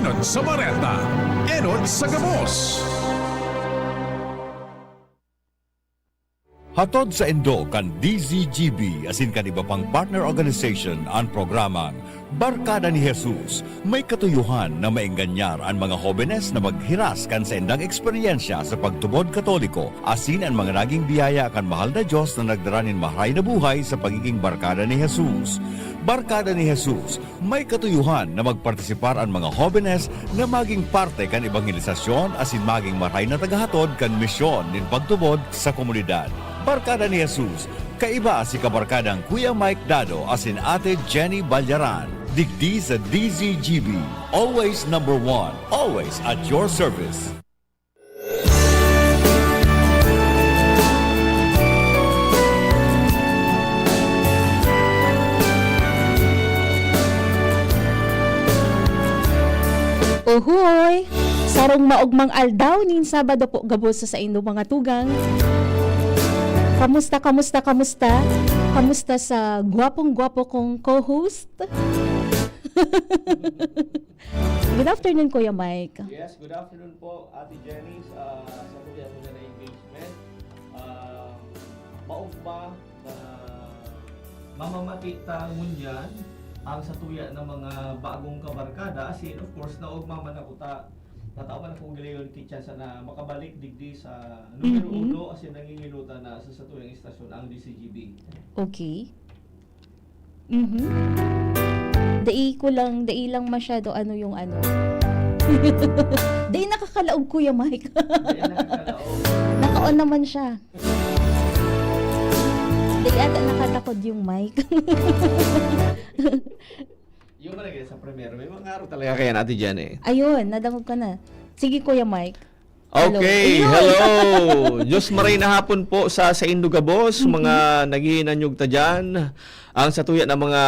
enot sa Bareta, enot sa Gabos. Hatod sa Indo kan DZGB asin kan iba pang partner organization ang programang Barkada ni Jesus. May katuyuhan na mainganyar ang mga hobenes na maghiras kan sa indang eksperyensya sa pagtubod katoliko asin ang mga naging biyaya kan mahal na Diyos na nagdaranin mahay na buhay sa pagiging Barkada ni Jesus. Barkada ni Jesus, may katuyuhan na magpartisipar ang mga hobenes na maging parte kan evangelisasyon asin maging maray na tagahatod kan misyon nin pagtubod sa komunidad. Barkada ni Jesus, kaiba si kabarkadang Kuya Mike Dado asin Ate Jenny Balyaran. Digdi sa DZGB, always number one, always at your service. Uhoy! Sarong maugmang aldaw nin Sabado po gabos sa inyong mga tugang. Kamusta? Kamusta sa gwapong-gwapo kong co-host? Good afternoon, Kuya Mike. Yes, good afternoon po, Ate Jenny, sa kuya mo na engagement. Maugma na mamamakita ngunyan ang satuya ng mga bagong kabarkada. Asin, of course, naugma man ako Natawag akong giliyon kitchen sa na makabalik digdi sa numero 1 asin nanginginutan na sa satuyang istasyon ang DCGB. Okay. Dai lang masyado ano yung ano. Dai nakakalaog, Kuya Mike. Ayan nakakalaog. Naka-on naman siya. Dai ata nakatakod yung mic. Yung malagay sa primero, may mga araw talaga kaya Ate Jenny. Ayun, nadangog ka na. Sige, Kuya Mike. Okay, Ayun. hello! Diyos maray na hapon po sa Indugabos, mga naghihinanyog ta dyan. Ang satuya ng mga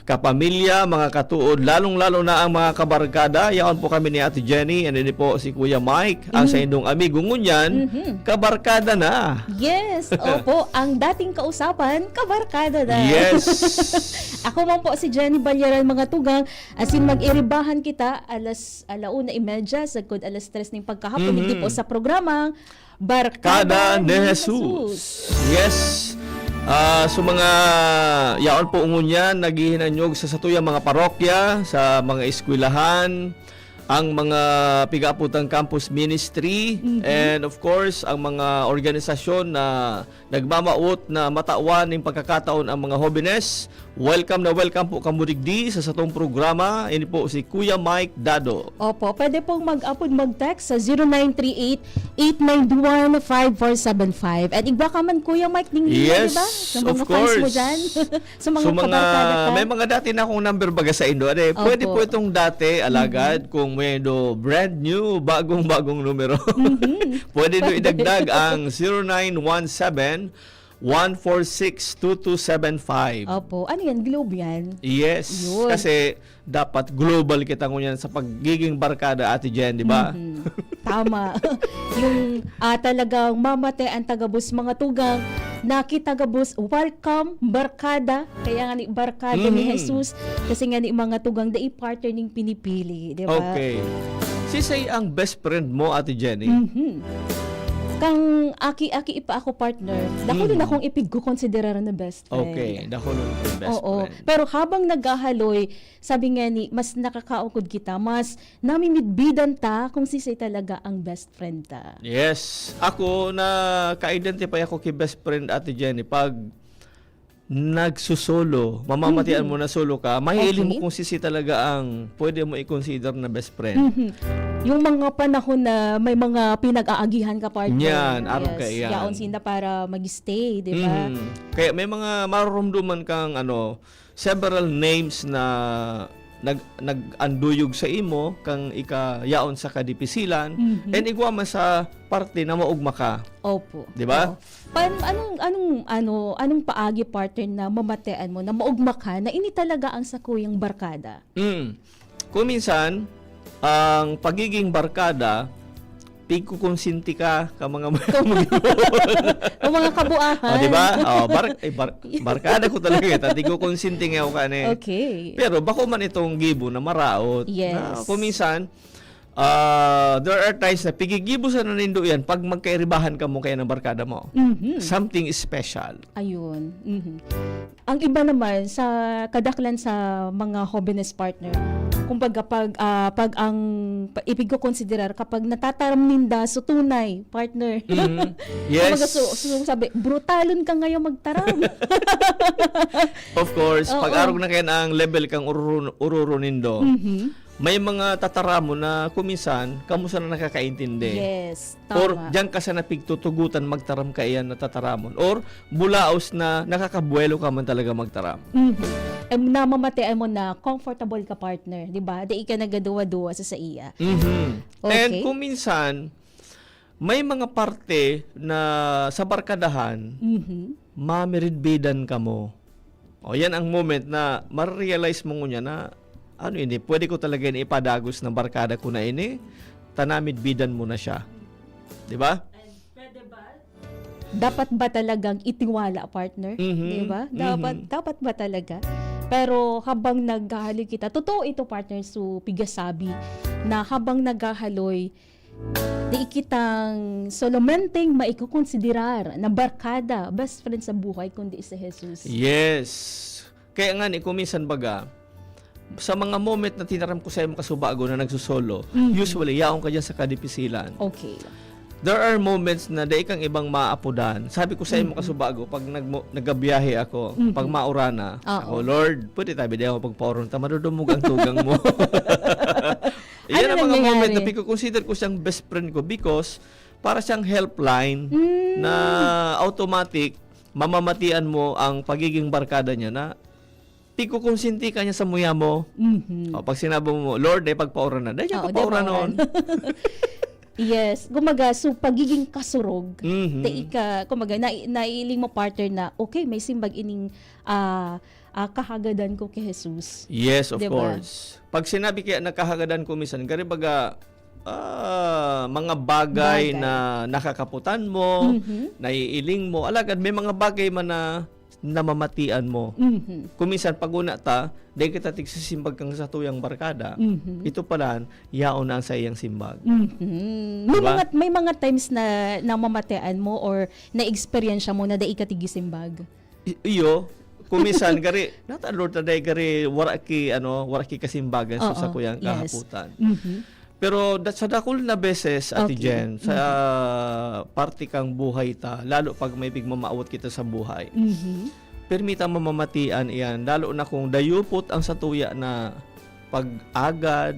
kapamilya, mga katuod, lalong-lalo na ang mga kabarkada. Yaon po kami ni Ate Jenny, and then po si Kuya Mike, ang sa indong amigo ngunyan, kabarkada na. Yes, opo, ang dating kausapan, kabarkada na. Yes! Ako man po si Jenny Balyaran, mga tugang, asin mag-iribahan kita alauna imedya, sagkod alas 3 ng pagkahapon, hindi po sa programang Barkada ni Jesus. Yes. So mga yaon po ngunyan naghihinanyog sa satuyang mga parokya, sa mga eskwelahan, ang mga pigaputang campus ministry, and of course ang mga organisasyon na nagmamaot na matawan ng pagkakataon ang mga hobenes. Welcome po kamudigdi sa satong programa. Ini po si Kuya Mike Dado. Opo, pwede pong mag-upload mag-text sa 0938-891-5475. At iba ka man, Kuya Mike, ding Yes, diba? Sa mga of fans course. mo dyan. Sa mga kabarkada ka. May mga dati na akong number baga sa Indo. Pwede Opo. po itong dati, alagad, kung may brand new, bagong numero. Pwede nyo idagdag ang 0917-146-2275. Opo, ano yan? Globe yan? Yes, Yun. kasi dapat global kita ngunyan sa pagiging barkada, Ate Jen, di ba? Tama. Yung talagang mamate ang tagabus mga tugang, nakitagabus, welcome, barkada. Kaya nga ni barkada ni Jesus, kasi nga ni mga tugang, dai partner ning pinipili, di ba? Okay. Sisay ang best friend mo, Ate Jenny? Kang aki ipa ako partner, dako din akong ipig-considerar na best friend. Okay, dako nun yung best Oo. friend. Pero habang naghahaloy, sabi nga ni, mas nakakaukod kita, mas namimidbidan ta kung sisay talaga ang best friend ta. Yes. Ako na ka-identify ako kay best friend Ate Jenny pag nagsusolo, mamamatian mo na solo ka, mahihiling mo Okay. kung sisi talaga ang pwede mo i-consider na best friend. Yung mga panahon na may mga pinag-aagihan ka partner. Yan, araw ka yan. Yaon sinda para mag-stay, di ba? Kaya may mga marurumduman kang several names na nag-anduyog sa imo kang yaon sa kadipisilan and igwa man sa parte na maugma ka. Opo. Di ba? Oo. Anong paagi partner na mamatean mo na maugma ka na ini talaga ang sakuyang barkada? Kung minsan, ang pagiging barkada Pigko konsinti ka mga O mga kabuahan. O, di ba? Barkada ko talaga. Tati ko konsinti nga ako kani. Okay. Pero bako man itong gibo na maraot. Yes. Na, kuminsan, there are times na pigigibo sa nanindo yan pag magkairibahan ka mo kaya ng barkada mo. Something special. Ayun. Ang iba naman sa kadaklan sa mga hobeness partner, kumbaga pag ang ibig ko konsiderar kapag natataram ninda so tunay partner. Yes. Kumbaga sabi, brutalon ka ngayon magtaram. Of course, Oo. pag arog na kaya ang level kang ururo nindo, may mga tataramo na kuminsan, kamusta na nakakaintindi. Yes, Or tama. diyan ka sa napigtutugutan magtaram ka iyan na tataramon. Or bulaos na nakakabuelo ka man talaga magtaram. Namamatean mo na comfortable ka partner, di ba? Di ka nagaduwa-duwa sa iya. And Okay. kuminsan, may mga parte na sa barkadahan, mamiridbidan ka mo. O yan ang moment na ma-realize mo ngunya na ano ini, pwede ko talaga ini ipadagos ng barkada ko na ini, tanamid bidan mo na siya. Di ba? Dapat ba talagang itiwala partner? Di ba? Dapat ba talaga? Pero habang naghahaloy kita, totoo ito partner so pigasabi na habang naghahaloy, di kitang solomenteng maikukonsiderar na barkada, best friend sa buhay kundi si Jesus. Yes. Kaya nga ni, kuminsan baga, sa mga moment na tinaram ko sa iyo makasubago na nagsusolo, usually, yaong ka dyan sa kadipisilan. Okay. There are moments na day kang ibang maapudan. Sabi ko sa iyo makasubago, pag nagabiyahe ako, pag maurana, ako, Lord, pwede tabi di ako pagpauron, tamadudumog ang tugang mo. Iyan Ano ang mga nangyayari? moment na consider ko siyang best friend ko because para siyang helpline na automatic, mamamatian mo ang pagiging barkada niya na konsinti ka niya sa muya mo. O, pag sinabi mo, Lord, ay pagpaura na. Dahil niya pagpaura noon. Yes. Gumaga, so pagiging kasurog, kumaga, naiiling mo partner na, okay, may simbag ining kahagadan ko kay Jesus. Yes, of Diba? course. Pag sinabi kaya nakahagadan ko minsan, kari baga, mga bagay na nakakaputan mo, naiiling mo, alagad, may mga bagay man na namamatian mo. Kuminsan pag una ta, dahil kita tigsisimbag kang sa tuyang barkada, ito pala, yaon na ang sa iyang simbag. Diba? May mga times na namamatean mo or na-experience mo na dai ka tigisimbag. Iyo, kuminsan gari, natalor ta dahil gari waraki kasimbagan sa kuyang yes. kahaputan. Pero sa dakol na beses, Ate Jen, sa parte kang buhay ta, lalo pag may bigmamaawat kita sa buhay, permita mamamatian iyan, lalo na kung dayupot ang satuya na pag-agad,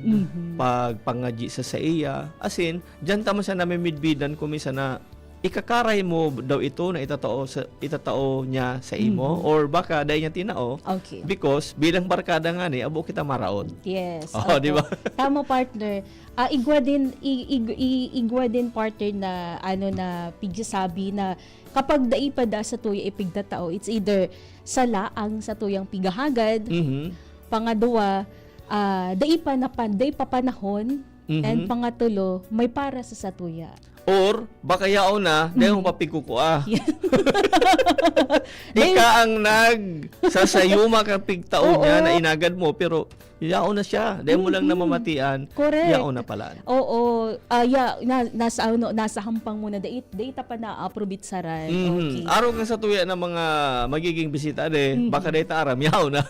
pagpangaji sa iya, asin, dyan tama sa namin midbidan kumisa na ikakaray mo daw ito na itatao niya sa imo or baka dahil niya tinao Okay. because bilang barkada nga ni abo kita maraon. Yes. Oh, di ba? Tama partner. Igwa din partner na na pigsasabi na kapag daipada sa tuya ipigtatao, it's either salaang sa tuyang pigahagad, pangadua, day pa panahon, and pangatlo, may para sa satuya. Or, baka yaon na, dahil mo papigkukua. Ika ang nagsasayuma kang pigtaon niya na inagad mo, pero yaon na siya. Dahil mo lang namamatian, Correct. yaon na pala. Oo. Nasa hampang muna. Date pa na approve saran. Okay. Araw nga sa tuya ng mga magiging bisita, baka dahil aram, yaon na.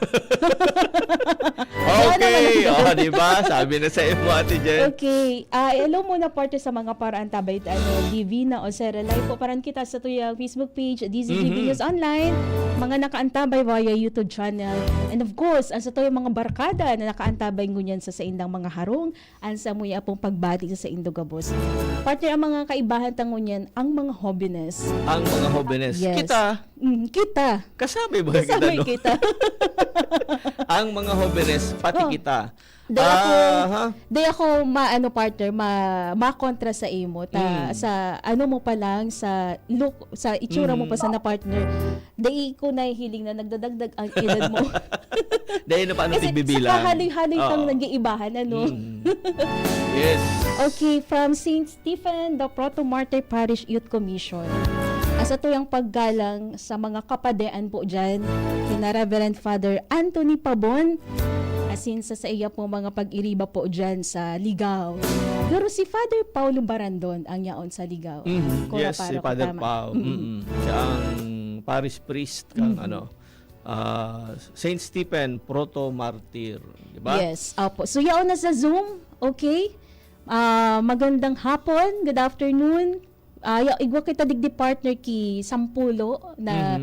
Okay. Diba? Sabi na sa imo, Ate Jen. Okay. Hello muna partner sa mga paraan tabay Divina o Sarah Live po paran kita sa tuyang Facebook page DZGB News Online, mga nakaantabay via YouTube channel, and of course ang sa tuyang mga barkada na nakaantabay ngunyan sa indang mga harong ang sa muya pong pagbati sa Indogabos. Partner, ang mga kaibahan tangunyan ang mga hobbiness. Ang mga hobbiness. Yes. Kita. Kasama ba kita, Kasama no? kita. Ang mga hobbiness, pati kita. Day ako maano partner, makontra sa imo ta sa ano mo pa lang sa look sa itsura mo pa sa na partner. Day ko nahihiling na nagdadagdag ang edad mo. Dahil na paano Kasi tigbibilang. sa haloy-haloy kang Oo. nag-iibahan ano. Yes. Okay, from St. Stephen, the Proto-Martyr Parish Youth Commission. Asa to yung paggalang sa mga kapadean po dyan, kina Reverend Father Anthony Pabon, asin sa iya po mga pag-iriba po dyan sa Ligaw. Pero si Father Paulo Barandon ang yaon sa Ligaw. Kura Yes, si para ko Father tama. Pao. Siya ang parish priest kang Saint Stephen Proto-Martyr, di ba? Yes, opo. So yaon na sa Zoom, okay? Magandang hapon, good afternoon. Igwa kita digdi partner ki Sampulo na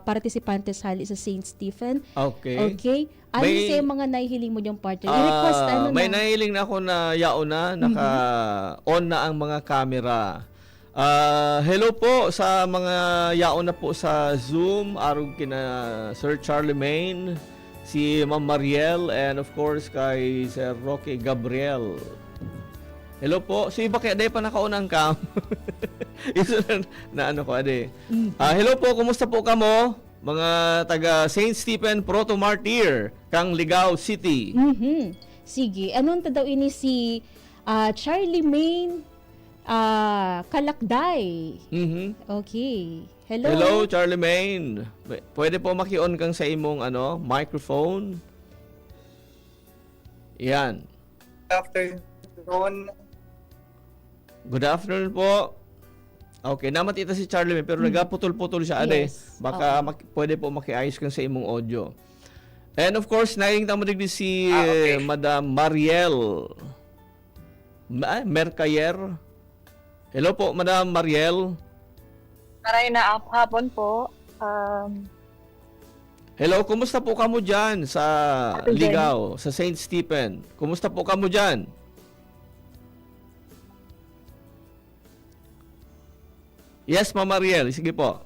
partisipantes hali sa St. Stephen. Okay. Okay? Ano May- sa mga nahihiling mo yung partner? I-request ano may na? nahiling na ako na yaon na, naka-on na ang mga camera. Hello po sa mga yaon na po sa Zoom, arog kina Sir Charlemagne, si Ma'am Mariel, and of course kay Sir Roque Gabriel. Hello po. So iba kaya day pa nakauna ang cam. Isa na ano ko ade. Hello po, kumusta po kamo? Mga taga Saint Stephen Proto-Martyr, kang Ligao City. Sige. Anong ta daw ini si Charlie Main Kalakday? Okay. Hello. Hello, Charlemagne. Pwede po maki-on kang sa imong microphone. Yan. Afternoon. Good afternoon po. Okay, namat ita si Charlemagne pero nagaputol-putol siya ade. Yes. Baka pwede po makiayos kang sa imong audio. And of course, nailing tamo digdi si Okay. Madam Mariel Mercayer. Hello po, Madam Mariel. Maray na hapon po. Hello, kumusta po kamo dyan sa Ate Jen. Ligao, sa Saint Stephen? Kumusta po kamo dyan? Yes, Ma'am Mariel. Sige po.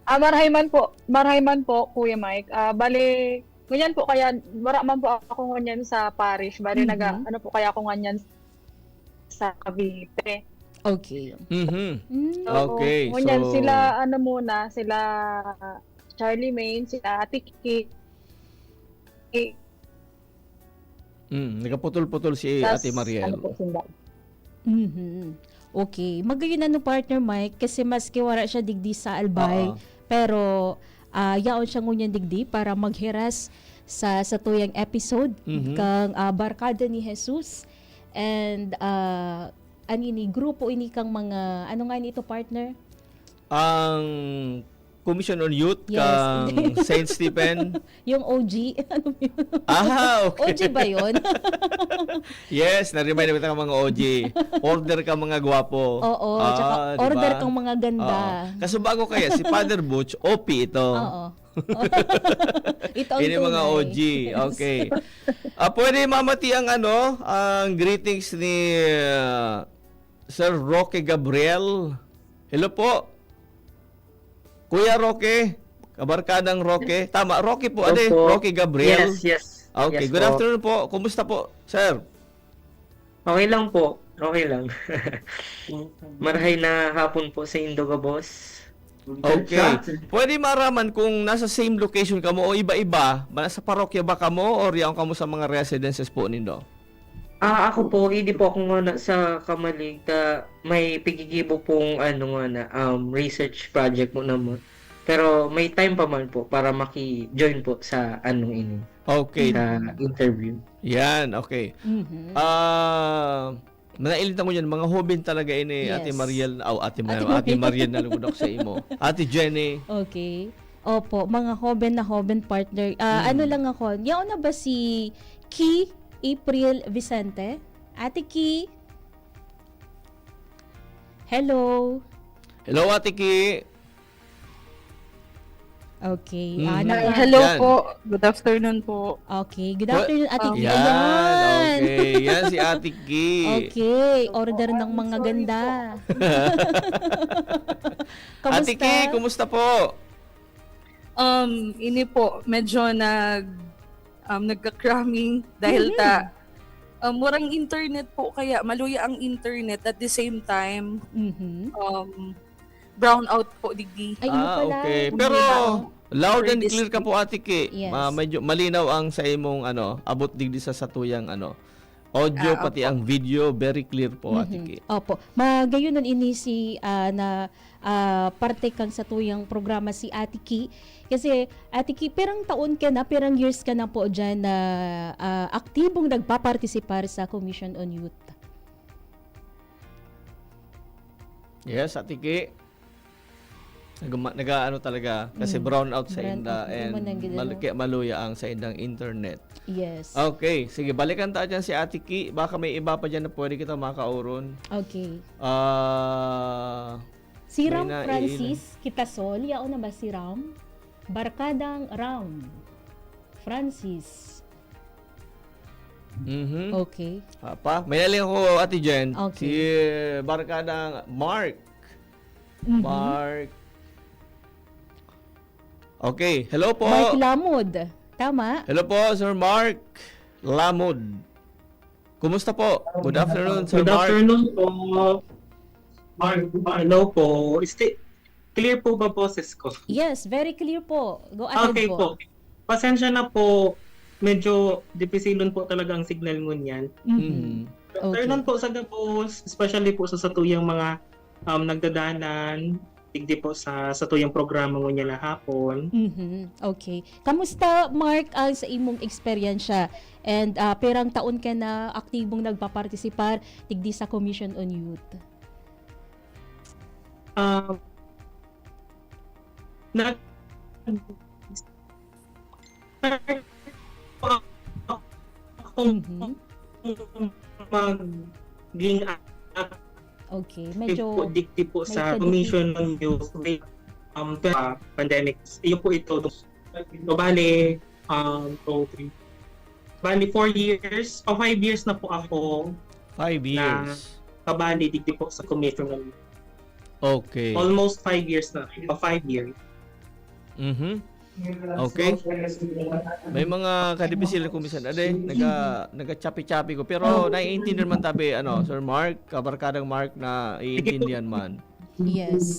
Marayman po, Kuya Mike. Bale, ganyan po kaya, wala man po ako ganyan sa parish. Bale, ano po kaya ako ganyan sa Cavite. Okay. So, Okay, ganyan so- sila, sila Charlie Main, sila Ate Kiki. Nagaputol-putol si Tas, Ate Mariel. Ano po, sila. Okay. Magayon na no partner Mike kasi maski wala siya digdi sa Albay. Oo. Pero yaon siya ngunyan digdi para maghiras sa tuyang episode kang Barkada ni Jesus. And ani grupo ini kang mga ano nga nito partner? Ang Commission on Youth Yes. kang Saint Stephen. Yung OG. Ano yun? Okay. OG ba yun? Yes, na-remind naman ka mga OG. Order ka mga gwapo. Oo. Tsaka diba? order kang mga ganda. Oo. Kaso bago kaya, si Father Butch, OP ito. Oo. Ito ang Ini mga tunay. OG. Okay. Pwede mamati ang ang greetings ni Sir Roque Gabriel. Hello po. Kuya Roque, kabarkadang Roque. Tama, Roque po, Opo. Roque Gabriel. Yes. Okay, Yes good po. afternoon po. Kumusta po, sir? Okay lang po. Okay lang. Marahay na hapon po sa Indoga, boss. Okay. Pwede maraman kung nasa same location ka mo o iba-iba, nasa parokya ba ka mo or yaong ka mo sa mga residences po nindo? Ako po, hindi po ako nga sa Kamalig. May pigigibo pong research project mo naman. Pero may time pa man po para maki-join po sa ini. Okay. Sa interview. Yan, okay. Manailitan mo yan, mga hobin talaga ini, Yes. Ate Mariel, Ate Ate Mariel na lumudok sa imo. Ate Jenny. Okay. Opo, mga hoben na hoben partner. Ano lang ako, yaon na ba si Ki April Vicente? Ate Ki? Hello? Hello, Ate Ki. Okay. Hello Yan. po. Good afternoon po. Okay. Good afternoon, Ate Ki. Yan, Ayan. okay. Yan si Ate Ki. Okay. Order ng mga ganda. Kamusta? Ate Ki, kumusta po? Ini po, medyo nagka-cramming dahil murang internet po kaya maluya ang internet at the same time Mhm. brown out po digdi. Ay, ino pala. okay. Hindi Pero ba? loud For and this clear ka po, Ate Ki. Yes. Medyo malinaw ang sa imong abot digdi sa satuyang audio pati opo. ang video, very clear po, Ate Ki. Opo. Magayon nun ini si parte kang sa tuyang programa si Ate Ki. Kasi Ate Ki, pirang taon ka na, pirang years ka na po dyan na aktibong nagpapartisipar sa Commission on Youth. Yes, Ate Ki. Nag-ano talaga kasi brown out sa Brown inda out. and Mo nang gidano. maluya ang sa indang internet. Yes. Okay, sige, balikan tayo dyan si Ate Ki. Baka may iba pa dyan na pwede kita makauron. Okay. May Si Ram naiilan. Francis Kitasol, yao na ba si Ram? Barkadang Ram Francis. Mhm. Okay. May naling ako, Ate Jen. Okay. Si barkadang Mark. Mhm. Mark. Okay, hello po. Mark Lamod. Tama? Hello po, Sir Mark Lamod. Kumusta po? Good afternoon, Sir Good Mark. afternoon po. Hello po. Clear po ba boses ko? Yes, very clear po. Go ahead Okay po. po. Pasensya na po. Medyo dipisilon po talaga ang signal ngunyan. Mhm. Okay. Afternoon po sa Gabos, especially po sa satuyang mga nagdadaanan, digdi po sa satuyang programa ngunyan na hapon. Mhm. Okay. Kamusta, Mark, sa imong eksperyensya? And perang taon ka na aktibong nagpapartisipar digdi sa Commission on Youth? Nag Mhm. maging Okay. po Medyo dikti po may sa kadikit. Commission on Youth pandemic. Iyo po ito. So, bali 4 years o 5 years na po ako 5 years. kabali dikti po sa Commission on Youth. Okay. Almost 5 years na. 5 years. Mhm. Okay. May mga kadipisil na kumisan ade, naga-chapi-chapi ko pero naiintindihan man tabi Sir Mark, kabarkadang Mark na iintindihan man. yes.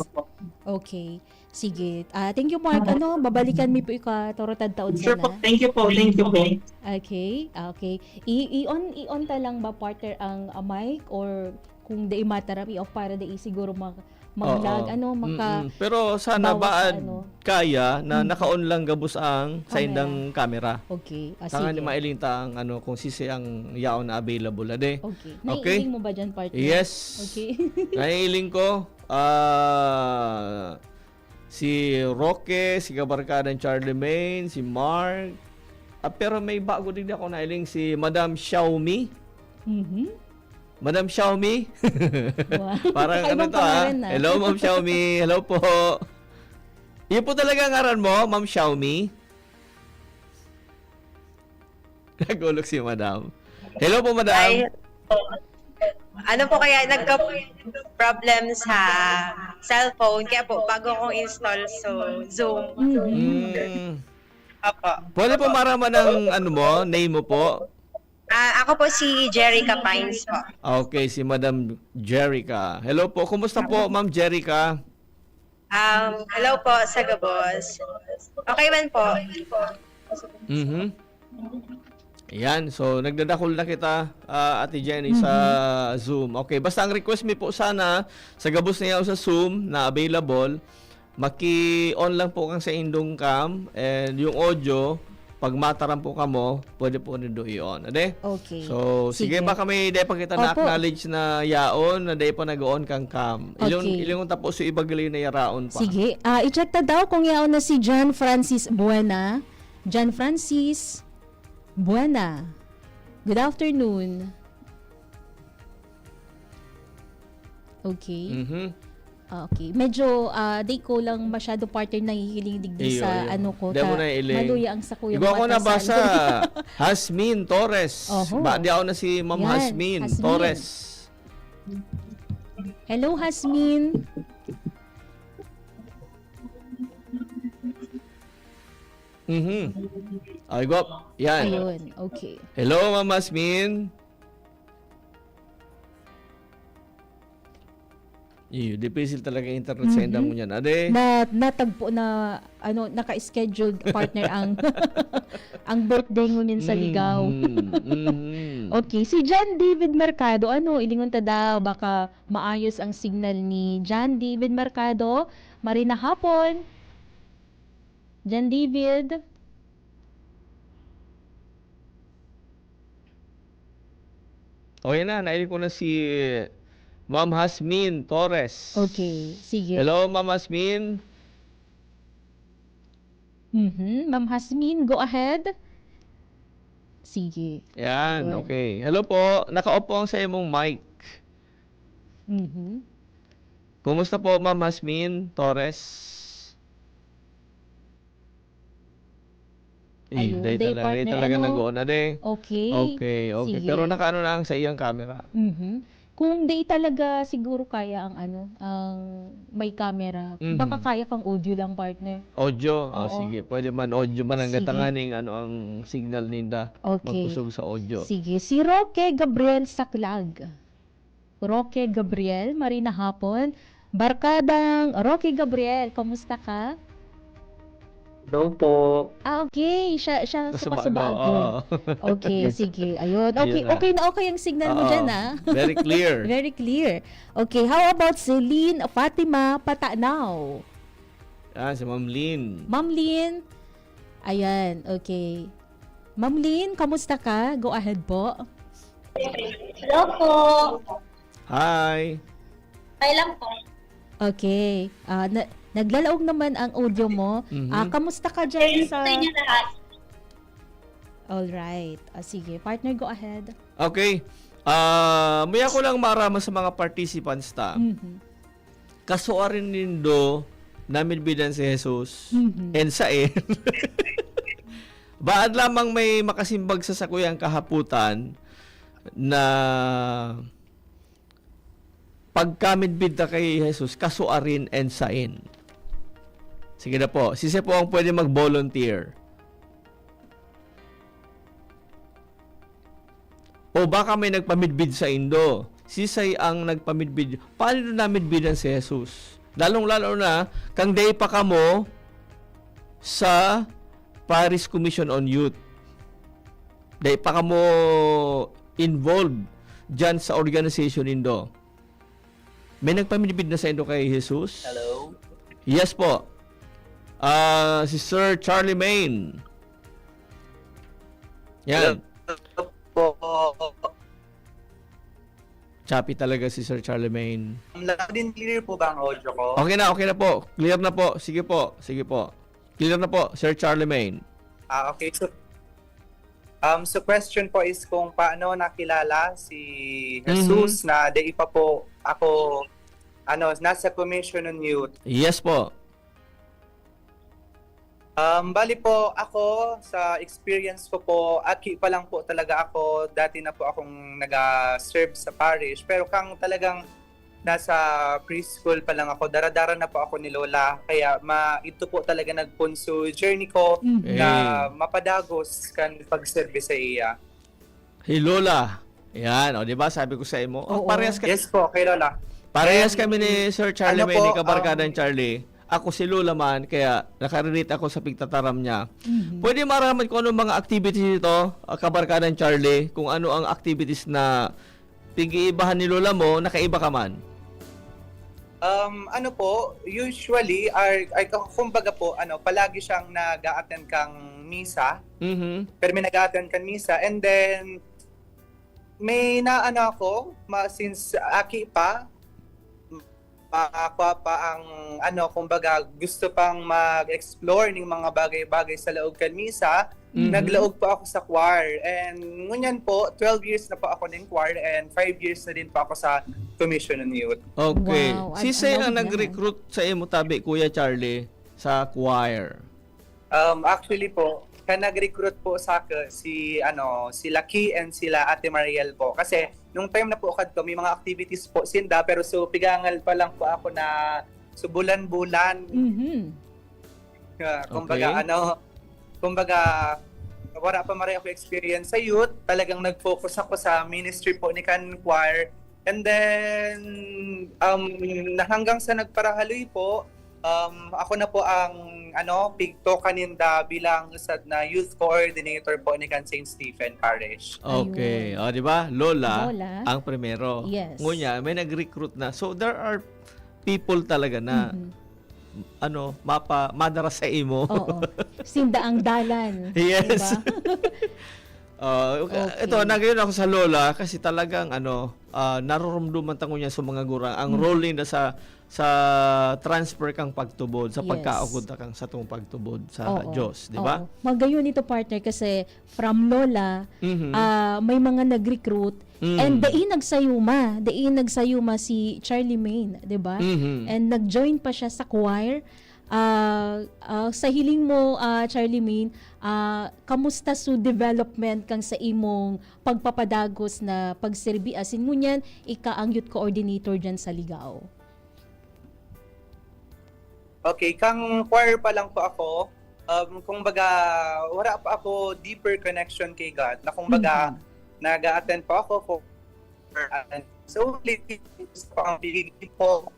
Okay. Sige. Thank you, Mark. Babalikan mi po ika torotad taon Sure po. sana. Thank you po. Thank you po. Okay. Okay. I-on ta lang ba partner ang mic or kung di mataram i-off para di siguro mag-lag Oo. Pero sana bawas baad kaya na naka-on lang gabos ang sa Camera. indang camera. Okay. Tangan Sige. ni mailinta ang kung sisi ang yaon na available ade. Okay. Okay. Naiiling mo ba dyan, partner? Yes. Okay. Naiiling ko si Roque, si kabarkadang Charlemagne, si Mark. Pero may bago din ako nailing si Madam Xiaomi. Mhm. Madam Xiaomi. Wow. Parang Kakaibang to pangalan, Hello, Ma'am Xiaomi. Hello po. Yun po talaga ang ngaran mo, Ma'am Xiaomi. Nagulog si Madam. Hello po, Madam. Ay, ano po kaya nagka-problem sa cellphone kaya po bago kong install Zoom. Opo. Pwede po maraman ang name mo po? Ako po si Jerica Pines po. Okay, si Madam Jerica. Hello po. Kumusta po, Ma'am Jerica? Hello po sa Gabos. Okay man po. Mhm. Ayan, so nagdadakol na kita, Ate Jenny, sa Zoom. Okay, basta ang request mi po sana sa gabos niya sa Zoom na available, maki-on lang po kang sa indong cam and yung audio, pag mataram po kamo, pwede po nindo i-on. Ade? Okay. So, sige, baka may day pa kita na-acknowledge na yaon, na day pa nag-on kang cam. Okay. Ilang tapos yung ibagili na yaraon pa. Sige. I-check ta daw kung yaon na si John Francis Buena. John Francis Buena. Good afternoon. Okay. Mhm. Okay. Medyo di ko lang masyado partner nahihiling digdi Iyo, sa iyo. ko. Di mo na iling. Maluya ang sa kuya. Igo ako nabasa. Hasmin Torres. Oho. Ba, di ako na si Ma'am Yan, Hasmin Hasmin. Torres. Hello, Hasmin. Ay, go. Yan. Ayun, okay. Hello, Ma'am Asmin. Difficile talaga yung internet sa mo niyan. Ade? Natagpo na naka-scheduled partner ang ang birthday mo min sa ligaw. Okay, si John David Mercado, ilingon ta daw baka maayos ang signal ni John David Mercado. Marina hapon. John David. Okay na, nailing ko na si Ma'am Hasmin Torres. Okay, sige. Hello, Ma'am Hasmin. Ma'am Hasmin, go ahead. Sige. Yan, Good. okay. Hello po, nakaupo ang sa imong mic. Kumusta po, Ma'am Hasmin Torres? Ayun, Day day talaga, partner, talaga nag-on na day. Okay. Okay. Sige. Pero nakaano na ang sa iyang camera. Kung di talaga siguro kaya ang ang may camera, baka kaya kang audio lang, partner. Audio? Oo. Sige. Pwede man audio man ang Sige. gatanganing ang signal ninda. Okay. Magkusog sa audio. Sige, si Roque Gabriel Saklag. Roque Gabriel, Marina hapon. Barkadang Roque Gabriel, kamusta ka? Hello po. Okay. Siya sumabago. Oo. Okay, sige. Ayun. Okay, Ayun na. okay na okay ang signal mo Oo. dyan, ha? Very clear. Very clear. Okay, how about Celine Fatima Patanaw? Si Ma'am Lynn. Ma'am Lynn. Ayan, okay. Ma'am Lynn, kamusta ka? Go ahead po. Hello po. Hi. Hi lang po. Okay. Naglalaog naman ang audio mo. Kamusta ka dyan sa... Sa inyo lahat. Alright. Sige, partner, go ahead. Okay. Maya ko lang marama sa mga participants ta. Kasuarin nindo namin bidan si Jesus. And sain. Baad lamang may makasimbag sa sakuyang kahaputan na pagkamidbid ta kay Jesus, kasuarin and sain. Sige na po. Sise po ang pwede mag-volunteer. O baka may nagpamidbid sa Indo. Sisay ang nagpamidbid. Paano namidbidan si Jesus? Lalong-lalo na, kang day pa ka mo sa Paris Commission on Youth. Day pa ka mo involved dyan sa organization Indo. May nagpamidbid na sa Indo kay Jesus? Hello? Yes po. Si Sir Charlie Main. Yan. Po, Choppy talaga si Sir Charlie Main. loud and clear po ba ang audio ko? Okay na po. Clear na po. Sige po. Clear na po, Sir Charlie Main. Okay. So question po is kung paano nakilala si Jesus na di pa po ako nasa Commission on Youth. Yes po. Bali po ako sa experience ko po, aki pa lang po talaga ako. Dati na po akong nag-serve sa parish. Pero kang talagang nasa preschool pa lang ako, daradara na po ako ni Lola. Kaya ito po talaga nagpunso journey ko na mapadagos kan pag-serve sa iya. Hey Lola. Yan, o di ba sabi ko sa imo. Parehas Yes po, kay Lola. Parehas kami ni Sir Charlie Ano Main, po, ni kabarkadan Charlie. Ako si Lola man, kaya nakarelate ako sa pigtataram niya. Pwede maraman kung ano mga activities nito, kabarkadan Charlie, kung ano ang activities na pag-iibahan ni Lola mo, nakaiba ka man. Usually, kumbaga po, palagi siyang nag-a-attend kang misa. Pero may nag-a-attend kang misa. And then, may since aki pa, makakuha pa ang kumbaga gusto pang mag-explore ng mga bagay-bagay sa laog kan misa, naglaog po ako sa choir. And ngunyan po, 12 years na po ako ng choir and 5 years na din po ako sa Commission on Youth. Okay. Wow, Sisay I ang love nag-recruit sa imo tabi, Kuya Charlie, sa choir. Actually po, nag-recruit po sa akin si Lucky and sila Ate Mariel po. Kasi nung time na po ako, may mga activities po sinda, pero pigangal pa lang po ako na bulan-bulan. Kumbaga kumbaga, wala pa maray ako experience sa youth. Talagang nag-focus ako sa ministry po ni Canon Choir. And then, hanggang sa nagparahaloy po, ako na po ang Pigto Kaninda bilang usad na youth coordinator po ni Can St. Stephen Parish. Okay. O, di ba? Lola, Lola. ang primero. Yes. Ngunya, may nag-recruit na. So, there are people talaga na madara sa imo. Oo. Sindaang dalan. Yes. Diba? Okay. Ito, nagayon ako sa Lola kasi talagang narorumduman tango niya sa mga gurang. Ang role nila sa transfer kang pagtubod, sa Yes. pagkaugod kang sa tong pagtubod sa Diyos, di ba? Oo. Magayon ito, partner, kasi from Lola, may mga nag-recruit and dai nagsayuma si Charlie Main, di ba? And nag-join pa siya sa choir. Sa hiling mo, Charlie Main, kamusta su development kang sa imong pagpapadagos na pagserbi? Asin mo niyan, ika ang youth coordinator dyan sa Ligao. Okay, kang choir pa lang po ako. Kumbaga, wala pa ako deeper connection kay God. Na kumbaga, nag-attend po ako for so lately po ang pigil po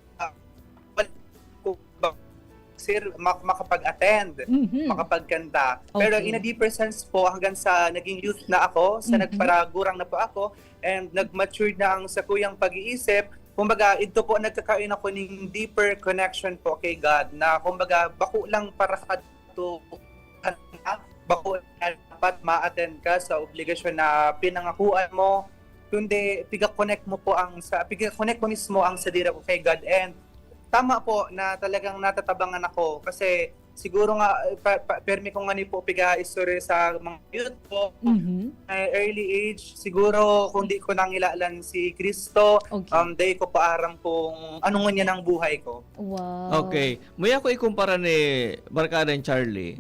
makapag-attend, makapagkanta. Pero in a deeper sense po, hanggang sa naging youth na ako, sa nagparagurang na po ako, and nag-mature na ang sa kuyang pag-iisip, kumbaga, ito po nagkakaroon ako ng deeper connection po kay God na kumbaga, bako lang para bako na dapat ma-attend ka sa obligasyon na pinangakuan mo, kundi piga-connect mo mismo ang sadira ko kay God. And tama po na talagang natatabangan ako kasi siguro nga permi ko nga ni po piga-istorya sa mga youth po early age, siguro kung di ko nangilalan si Kristo, day ko paaram kung ano nga niya ng buhay ko. Wow. Okay. Maya ko ikumpara ni Barkada and Charlie.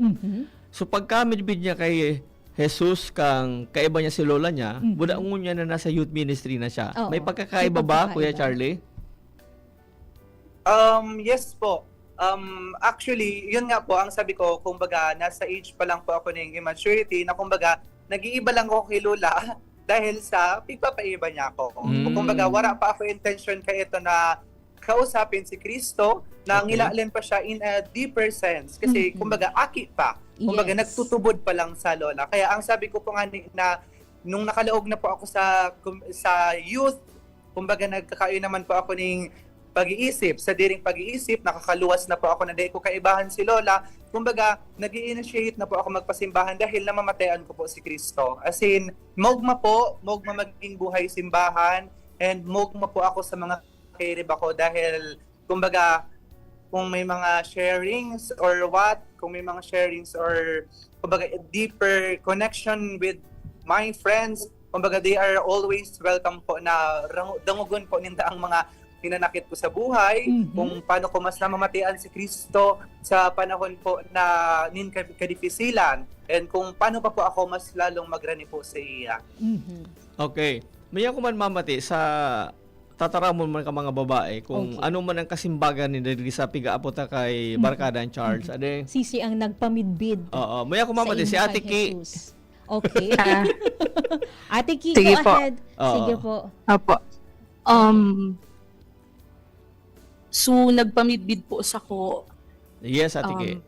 So pagkamidbid niya kay Jesus kang kaiba niya si Lola niya, budaungon niya na nasa youth ministry na siya. Oo. May pagkakaiba ba, Kuya Charlie? Yes po. Actually, yun nga po ang sabi ko, kumbaga nasa age pa lang po ako ng immaturity na kumbaga nag-iiba lang ako kay Lola dahil sa pigpapaiba niya ako. Kumbaga wala pa ako intention kay ito na kausapin si Kristo na ngilalin pa siya in a deeper sense kasi kumbaga aki pa. Kumbaga nagtutubod pa lang sa Lola. Kaya ang sabi ko po nga na nung nakalaog na po ako sa youth, kumbaga nagkakaroon naman po ako ng pag-iisip, sa diring pag-iisip, nakakaluwas na po ako na dahil ko kaibahan si Lola. Kumbaga, nag-i-initiate na po ako magpasimbahan dahil namamatayan ko po si Kristo. As in, mogma maging buhay simbahan, and mogma po ako sa mga kairib ako dahil, kumbaga, kung may mga sharings or kumbaga, a deeper connection with my friends, kumbaga, they are always welcome po na dangugon po ninda ang mga hinanakit ko sa buhay, kung paano ko mas namamatayan si Kristo sa panahon po na kadifisilan, and kung paano pa po ako mas lalong magrani po sa iya. Okay. Maya ko man mamati sa tataramon man ka mga babae kung ano man ang kasimbagan ni diri sa pigaapota kay Barkada and Charles. Ade. Sisi ang nagpamidbid. Oo. Maya ko mamati si Ate Ki. Okay. Ate Ki, Sige go po. ahead. Sige po. Apo. So, nagpamidbid po sa ko. Yes, Ate Ki.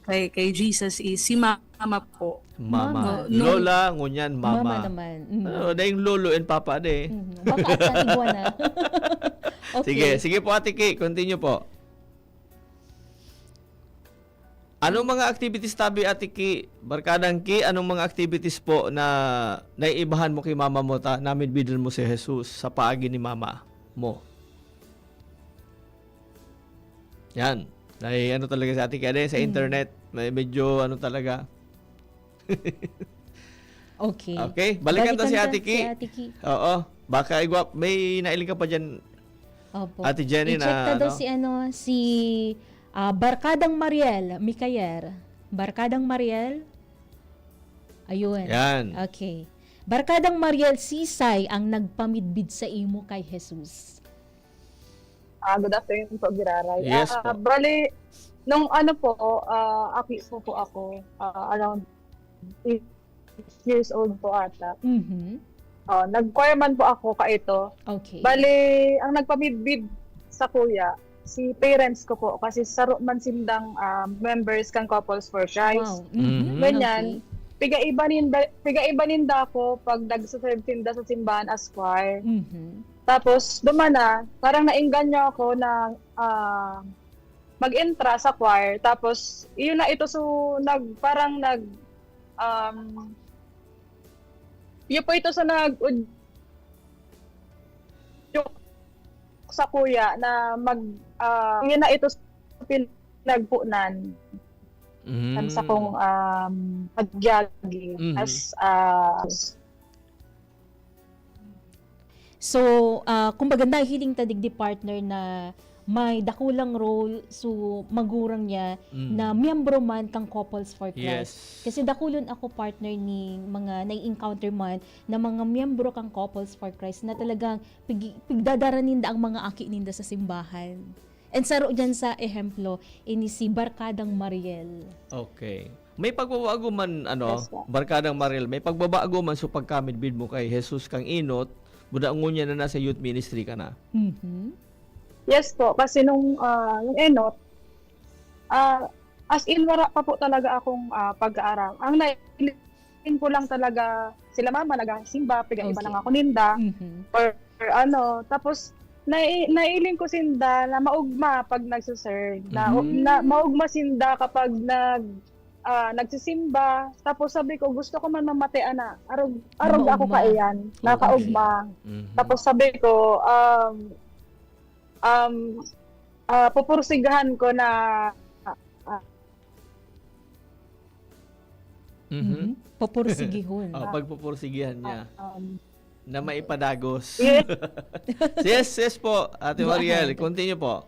Kay Jesus is si Mama po. Mama. Mama. Lola, ngunyan, Mama. Mama naman. Dahil lolo and papa de. Baka at iguana. Okay. Sige po Ate Ki, continue po. Anong mga activities tabi Ate Ki? Barkadang Ki, anong mga activities po na naiibahan mo kay mama mo namin bidil mo si Jesus sa paagi ni mama mo? Yan. Dahil ano talaga sa Ate Ki, sa internet, may medyo ano talaga. Okay. Okay, balikan to si Ate Ki. Si Ate Ki. Oo. Baka may nailing ka pa dyan, Opo. Ate Jenny, I-check na daw ano? si Barkadang Mariel Mikayer. Barkadang Mariel. Ayun. Yan. Okay. Barkadang Mariel Sisay ang nagpamidbid sa imo kay Jesus. Good afternoon po, Giraray. Yes po. Bali, nung ano po, aki po ako, around 8 years old po ata. Mhm. Nag-choir man po ako kaito. Okay. Bale, ang nagpabidbid sa kuya, si parents ko po, kasi saro man sindang members kang Couples for Christ. Wow. Mhm. Ganyan. Pigaiba ninda ako pag nagsaserve tinda sa simbahan as choir. Mhm. Tapos, dumana, parang nainganyo ako na mag-entra sa choir. Tapos, yun na ito, so, yun po ito sa sa kuya na yun na ito sa pinagpunan. Sa kong pagyagi as So, kumbaga nahiling tadig di partner na may dakulang role so magurang niya na miyembro man kang Couples for Christ. Kasi dakulon ako partner ni mga nai-encounter man na mga miyembro kang Couples for Christ na talagang pigdadaraninda ang mga aki ninda sa simbahan. And saro dyan sa ehemplo, ini si Barkadang Mariel. Okay. May pagbabago man, Yes, po. Barkadang Mariel, may pagbabago man sa pagkamidbid mo kay Jesus kang inot, buda ngunya na nasa youth ministry ka na. Mhm. yes po, kasi nung yung enot, as in wala pa po talaga akong pag-aaral. Ang nailing ko lang talaga, sila mama nagasimba, pigaiba Okay. lang ako ninda, Mhm. or tapos nailing ko sinda na maugma pag nagsuserve, na maugma sinda kapag nagsisimba. Tapos sabi ko, gusto ko man mamatay na, arog ako Maugma. kaiyan, nakaugma. Tapos sabi ko, pupursigahan ko na Mhm. Popursigihon. Pagpupursigihan niya na maipadagos. yes, yes po, Ate Go Mariel, ahead. continue po.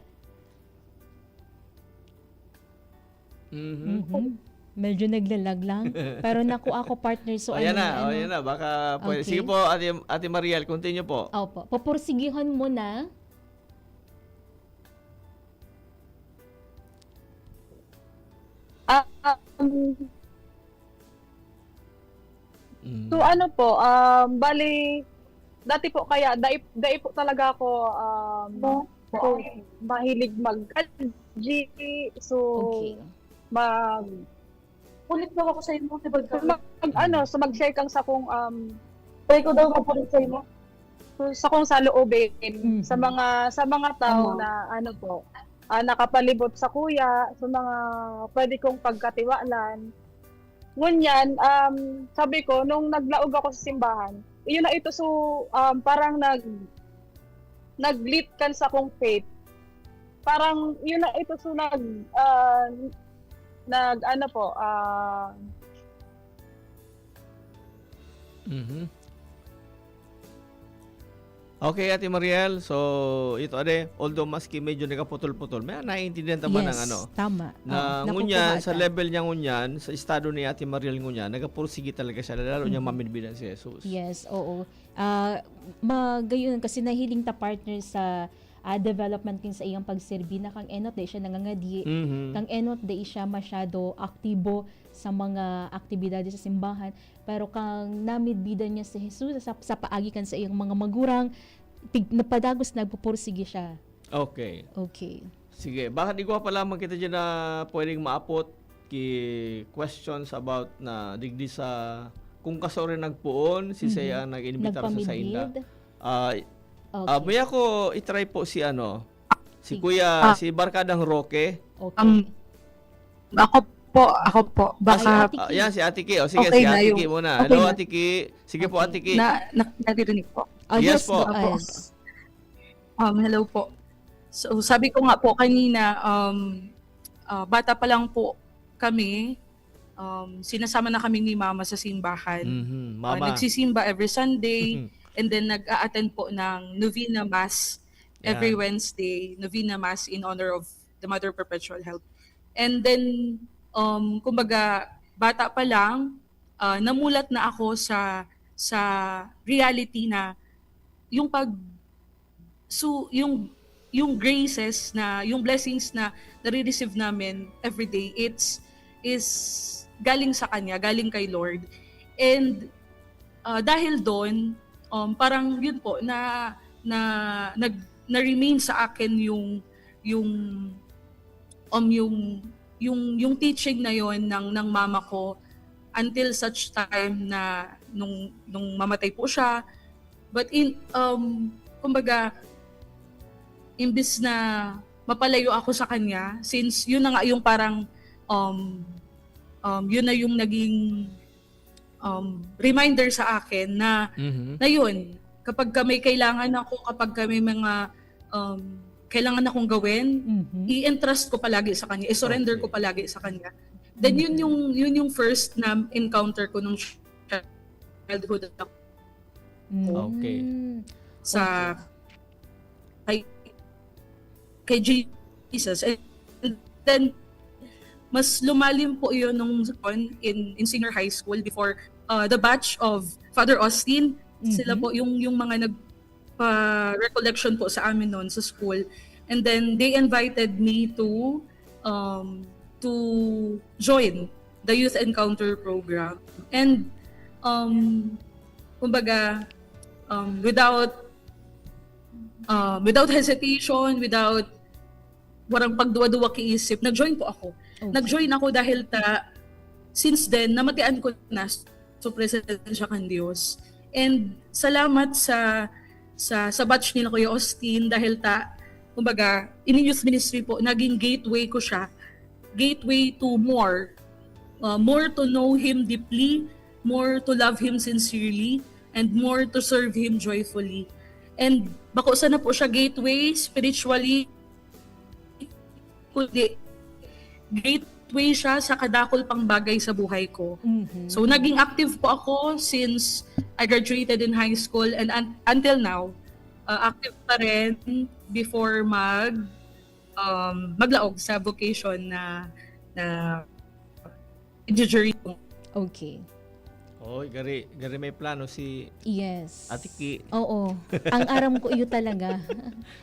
Mhm. Mhm. Medyo naglalag lang. Pero naku ako partner so Ayan ano, na, ayan na, baka pwede. Okay. Sige po, Ate Mariel, continue po. Opo, popursigihon mo na. Mm. So ano po, bali, dati po kaya, dai po talaga ako, so, mahilig mag-G, so, Okay. ulit daw ako sa imo, so mag-share kang sa kong, pwede ko daw mapulit sa imo. So, sa kong saloobin, Mhm. sa mga tao na, nakapalibot sa kuya, sa mga pwede kong pagkatiwalaan. Ngunyan, sabi ko, nung naglaog ako sa simbahan, yun na ito, so, parang nag-lit kan sa kong faith. Parang, yun na ito, so, Mhm. Okay, Ate Mariel. So, ito although maski medyo nagaputol-putol, may naiintindihan naman ng Tama. na ngunyan, sa level niya ngunyan, sa estado ni Ate Mariel ngunyan, nagapursige talaga siya, lalo niya mamidbidan si Jesus. Yes, oo. Magayon kasi nahiling ta partner sa development kin sa iyang pagserbi na kang enot day siya nangangadi. Kang enot day siya masyado aktibo sa mga aktibidades sa simbahan, pero kang namidbidan niya si Jesus sa paagi kan sa iyang mga magurang, napadagos nagpupursige siya. Okay. Okay. Sige, baka di ko pa lamang kita dyan na pwedeng maapot questions about na digdi sa kung kaso rin nagpuon, si Saya ang nag-invitar sa Sainda. Nagpamidbid. May ako itry po si Kuya, si Barkadang Roque. Okay. Ako po. Baka Yan, si Ate Ki. O sige, Okay si na Ate yung- Ki muna. okay Hello, na. Ate Ki. Sige po, Ate Ki. naririnig po. Yes po. Go ahead. Hello po. So, sabi ko nga po kanina, bata pa lang po kami, sinasama na kami ni Mama sa simbahan. Mama. Nagsisimba every Sunday, and then nag-a-attend po ng Novena Mass every Yan. Wednesday, Novena Mass in honor of the Mother of Perpetual Help. And then, kumbaga, bata pa lang, namulat na ako sa reality na yung yung graces na, yung blessings na nare-receive namin every day, is galing sa Kanya, galing kay Lord. And dahil doon, parang yun po, na-remain sa akin yung teaching na yon ng mama ko until such time na nung mamatay po siya. But kumbaga, imbis na mapalayo ako sa kanya, since yun na nga yung parang yun na yung naging reminder sa akin na na yun, kapag may kailangan ako, kapag may mga kailangan akong gawin, i-entrust ko palagi sa kanya, i-surrender ko palagi sa kanya. Then yun yung first na encounter ko nung childhood ako. Okay. Sa kay Jesus. And then mas lumalim po yun nung in senior high school before the batch of Father Austin. Sila po yung mga recollection po sa amin noon sa school. And then they invited me to join the Youth Encounter program. And kumbaga, without hesitation, without warang pagduwa-duwa kiisip, nag-join po ako. Okay. Nag-join ako dahil since then, namatian ko na sa presensya ng Diyos. And salamat sa batch nila Kuya Austin dahil kumbaga, in youth ministry po, naging gateway ko siya. Gateway to more to know Him deeply, more to love Him sincerely, and more to serve Him joyfully. And bako sana po siya gateway spiritually, kundi gateway siya sa kadakol pang bagay sa buhay ko. So naging active po ako since I graduated in high school, and until now, active pa rin before maglaog sa vocation na jury ko. Okay. Oy, gari may plano si Yes. Ate Ki. Oo. Ang aram ko iyo talaga.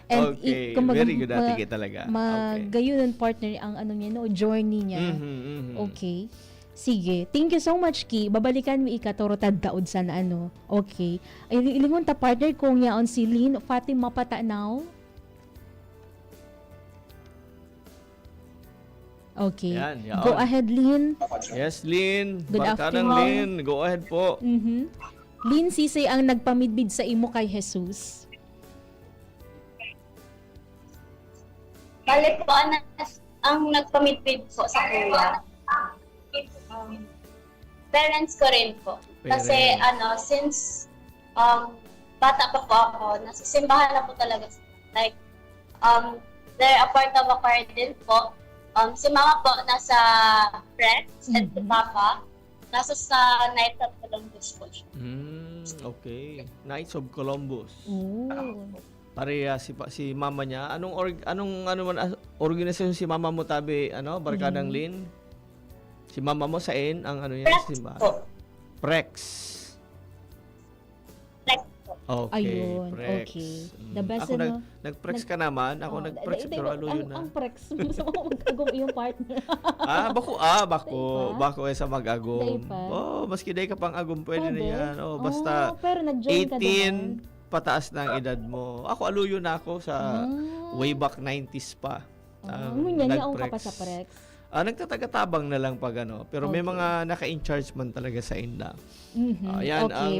And Okay, kumbaga, very good Ate Ki talaga. Okay. Gayunan partner ang journey niya. Okay. Sige. Thank you so much, Ki. Babalikan mo ikatoro taddaod sa na Okay. Ay ilingon ta partner kung yaon si Lynn Fatima Patanaw. Okay. Yan, yaon. Go ahead, Lynn. Yes, Lynn. Good Barkadang afternoon. Lynn. Go ahead po. Lynn, sisay ang nagpamidbid sa imo kay Jesus. Balik po ang nagpamitpid po sa kuya. Parents ko rin po. Kasi since bata pa po ako, nasa simbahan na po talaga. Like, they're a part of a choir din po. Si mama po nasa Rex and si papa nasa sa Knights of Columbus po siya. Okay. Knights of Columbus. Oh. Pareha si mama niya. Anong organisasyon si mama mo tabi, Barkadang Lynn? Si mama mo saan ang niya Prex simbahan? po. Prex. Prex po. Okay, Ayun, Prex. okay. The best, ako nag-Prex ka naman. Ako nag-Prex pero aluyo na. Ang Prex. Gusto mo mag-agom iyong partner. Bako sa mag-agom. Day pa? Maski day ka pang agom, pwede na Pwede? yan. Basta pero nag-join ka 18 pataas na ang edad mo. Ako aluyo na ako sa way back 90s pa. Ngunyan ka pa sa Prex. Nagtatagatabang na lang pag pero may Okay. mga naka-in-charge man talaga sa inda. Yan Okay, ang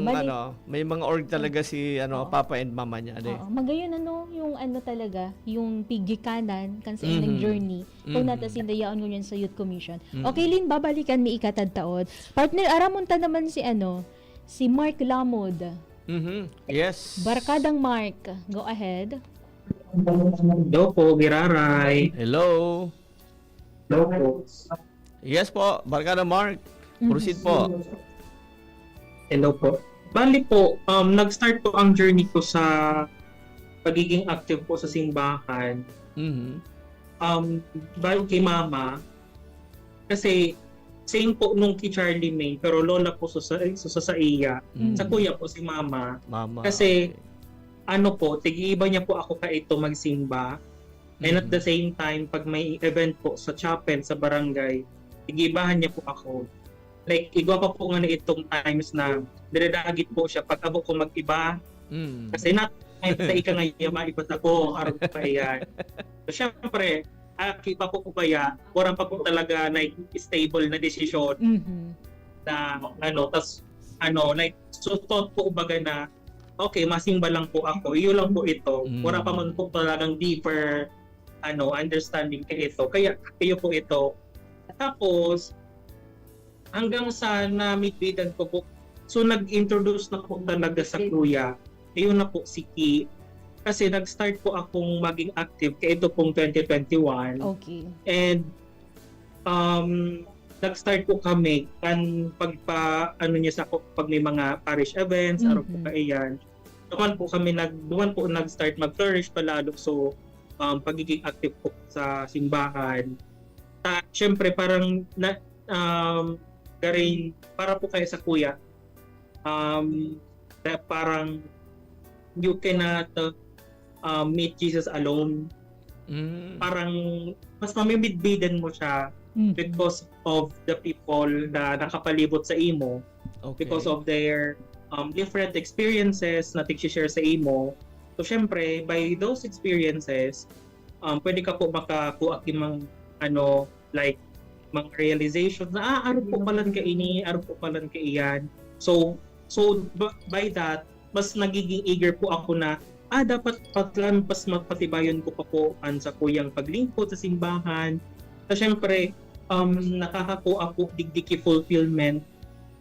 may mga org talaga si papa and mama niya de. Magayon yung talaga, yung pigikanan kan sa inyong journey. Kung natasin dayaon ngunyan sa Youth Commission. Okay, Lynn, babalikan mi ikatadtaod. Partner, aramonta naman si Mark Lamod. Yes. Barkadang Mark. Go ahead. Hello po, Giraray. Hello. Hello po. Yes po, Barkada Mark. Proceed po. Hello po. Bali po, nag-start po ang journey ko sa pagiging active po sa simbahan. Bali kay mama, kasi same po nung kay Charlie May, pero lola po sa iya. Sa kuya po si mama. Mama. Kasi ano po, tig-iba niya po ako kaito magsimba. And at the same time, pag may event po sa chapel, sa barangay, tig-ibahan niya po ako. Like, igwa pa po nga na itong times na dinadagit po siya pag abo ko mag-iba. Kasi sa ika ngayon, maibat ako, araw pa yan. So, syempre, pa po kaya, warang pa po talaga na stable na desisyon na tas like, so thought po baga na, okay, masimba lang po ako, iyo lang po ito. Wala pa man po talagang deeper understanding kay ito. Kaya kayo po ito. Tapos, hanggang sa na-meetbidan ko po, so nag-introduce na po talaga sa kuya. Ayun na po si Ki. Kasi nag-start po akong maging active kaya ito pong 2021. Okay. And nag-start po kami ano niya sa pag may mga parish events, araw po kaiyan. Doon po nag-start mag-flourish palalo. So pagiging active po sa simbahan. Syempre parang para po kayo sa kuya. Parang you cannot meet Jesus alone. Parang mas mamimidbidan mo siya because of the people na nakapalibot sa imo, because of their different experiences na tig-share sa imo. So syempre, by those experiences, pwede ka po makakuha ng like mga realization na araw po palan ka ini, araw po palan ka iyan. So by that, mas nagiging eager po ako na dapat pas mapatibayan ko pa po sa kuyang paglingkod sa simbahan. So syempre, nakakakuha po digdiki fulfillment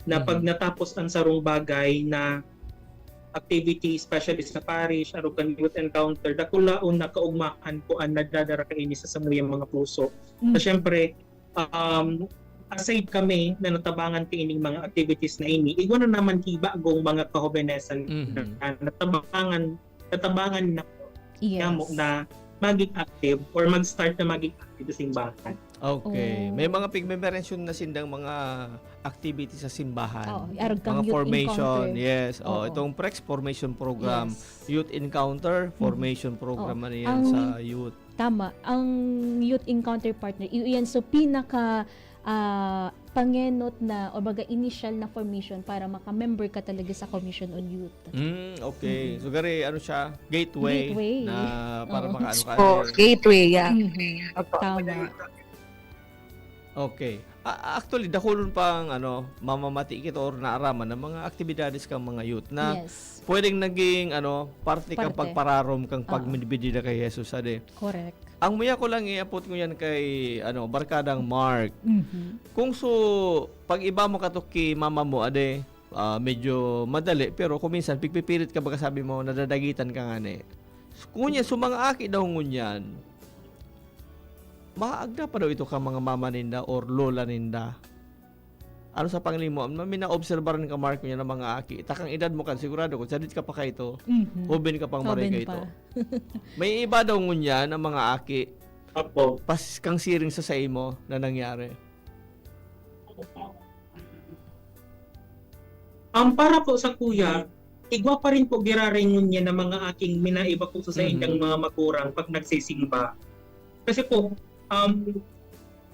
na pag natapos ang sarong bagay na activity, especially sa parish, arugan youth encounter, dakulaon na kaugmahan ko ang nagdadara kaini sa samuyang mga puso. So syempre, aside kami na natabangan kaining mga activities na ini, igwa na naman kibagong mga kahobenesan na natabangan na mo na maging active or mag-start na maging active sa simbahan. Okay. May mga pigme-mention na sindang mga activities sa simbahan. Mga mga formation, encounter. yes. Itong PREX formation program, youth encounter formation program na yan sa youth. Tama. Ang youth encounter partner, iyan so pinaka pangenot na o baga initial na formation para maka-member ka talaga sa Commission on Youth. Okay. So gari siya, gateway. Na para makaano ka. Gateway, yeah. Tama. Okay. Actually, dakulon pang mamamati kita or naaraman ng mga aktibidades kang mga youth na pwedeng naging parte kang pagpararom kang pagminibidida kay Jesus ade. Correct. Ang muya ko lang iapot ko yan kay barkadang Mark. Kung pag iba mo kato kay mama mo ade, medyo madali pero kung minsan pigpipilit ka baka sabi mo nadadagitan ka nga ni. Kunya mga aki daw ngunyan. Maagda pa daw ito ka mga mama ninda or lola ninda. Ano sa panglimo? May na-obserbaran ka Mark niya ng mga aki. Takang edad mo kan sigurado kung sadit ka pa kay ito. Oben ka pang maray kay ito. May iba daw ngunya ng mga aki. Apo. Pas kang siring sa imo na nangyari. Para po sa kuya, igwa pa rin po giraringon niya ng mga aking minaiba po sa indang mga makurang pag nagsisimba. Kasi po,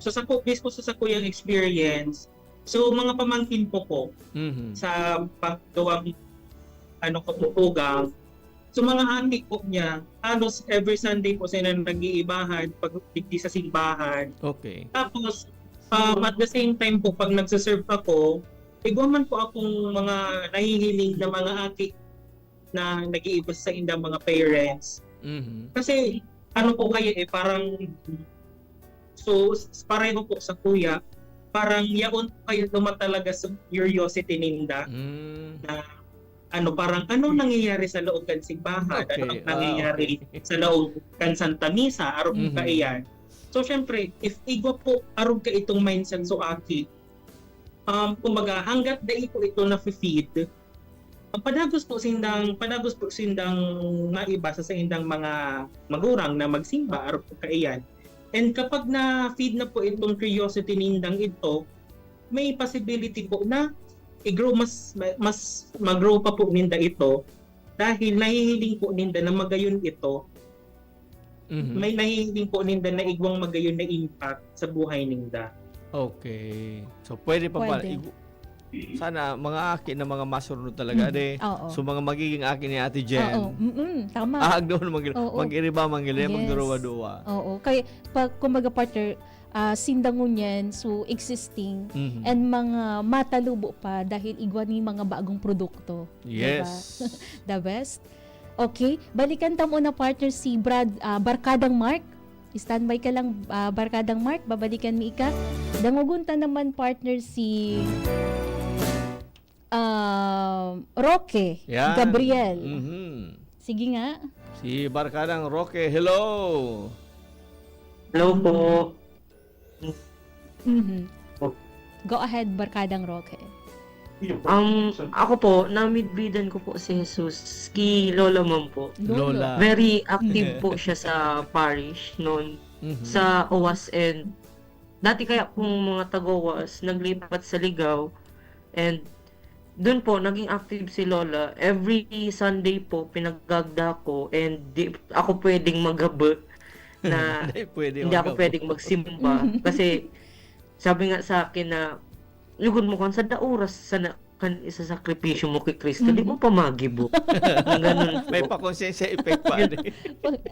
sa kuyang experience, so mga pamangkin po sa paggawang katutugang, so mga anik po niya, halos every Sunday po sila nag-iibahan pag digdi sa simbahan. Okay. Tapos, at the same time po, pag nagsaserve ako, igwaman po akong mga nahihiling na mga aki na nag-iiba sa indang mga parents. Kasi, po kayo parang, so pareho po sa kuya, parang yaon kayo naman talaga sa curiosity ninda na parang ano nangyayari sa loob kan simbahan, ano ang nangyayari sa loob kan Santa Misa, araw ka iyan. So syempre, if igwa po araw ka itong mindset so aki, kumbaga hanggat dai po ito na feed, padagos po sindang maiba sa indang mga magurang na magsimba araw po kaiyan. And kapag na-feed na po itong curiosity nindang ito, may possibility po na i-grow mas mag-grow pa po ninda ito dahil nahihiling po ninda na magayon ito. Mhm. May nahihiling po ninda na igwang magayon na impact sa buhay ninda. Okay. So pwede pa pala. Pwede. Sana mga akin na mga masunod talaga de. Oo. So mga magiging akin ni Ate Jen. Oo. Tama. Ahag doon Oo. mag-iriba, Yes. magduruwa-duwa. Oo. Kaya pag kumaga partner, sindangon yan, so existing, Mhm. and mga matalubo pa dahil igwa ni mga bagong produkto. Yes. Diba? The best. Okay, balikan ta muna partner si Barkadang Mark. Standby ka lang, Barkadang Mark, babalikan mi ika. Dangugunta naman partner si Roque Yan. Gabriel. Mhm. Sige nga. Si Barkadang Roque, hello. Hello po. Mhm. Go ahead, Barkadang Roque. Ako po, namidbidan ko po si Jesus, ki Lola Ma'am po. Lola. Very active po siya sa parish noon, Mhm. sa OWAS, and dati kaya pong mga taga-OWAS naglipat sa Ligaw, and doon po naging active si Lola. Every Sunday po pinagagda ko, and di ako pwedeng maghabot na hindi ako pwedeng magsimba kasi sabi nga sa akin na lugod mo kan sa oras sa kan isa sakripisyo mo kay Kristo, di mo pa magibo. Ganun po. May pa-consensya effect pa.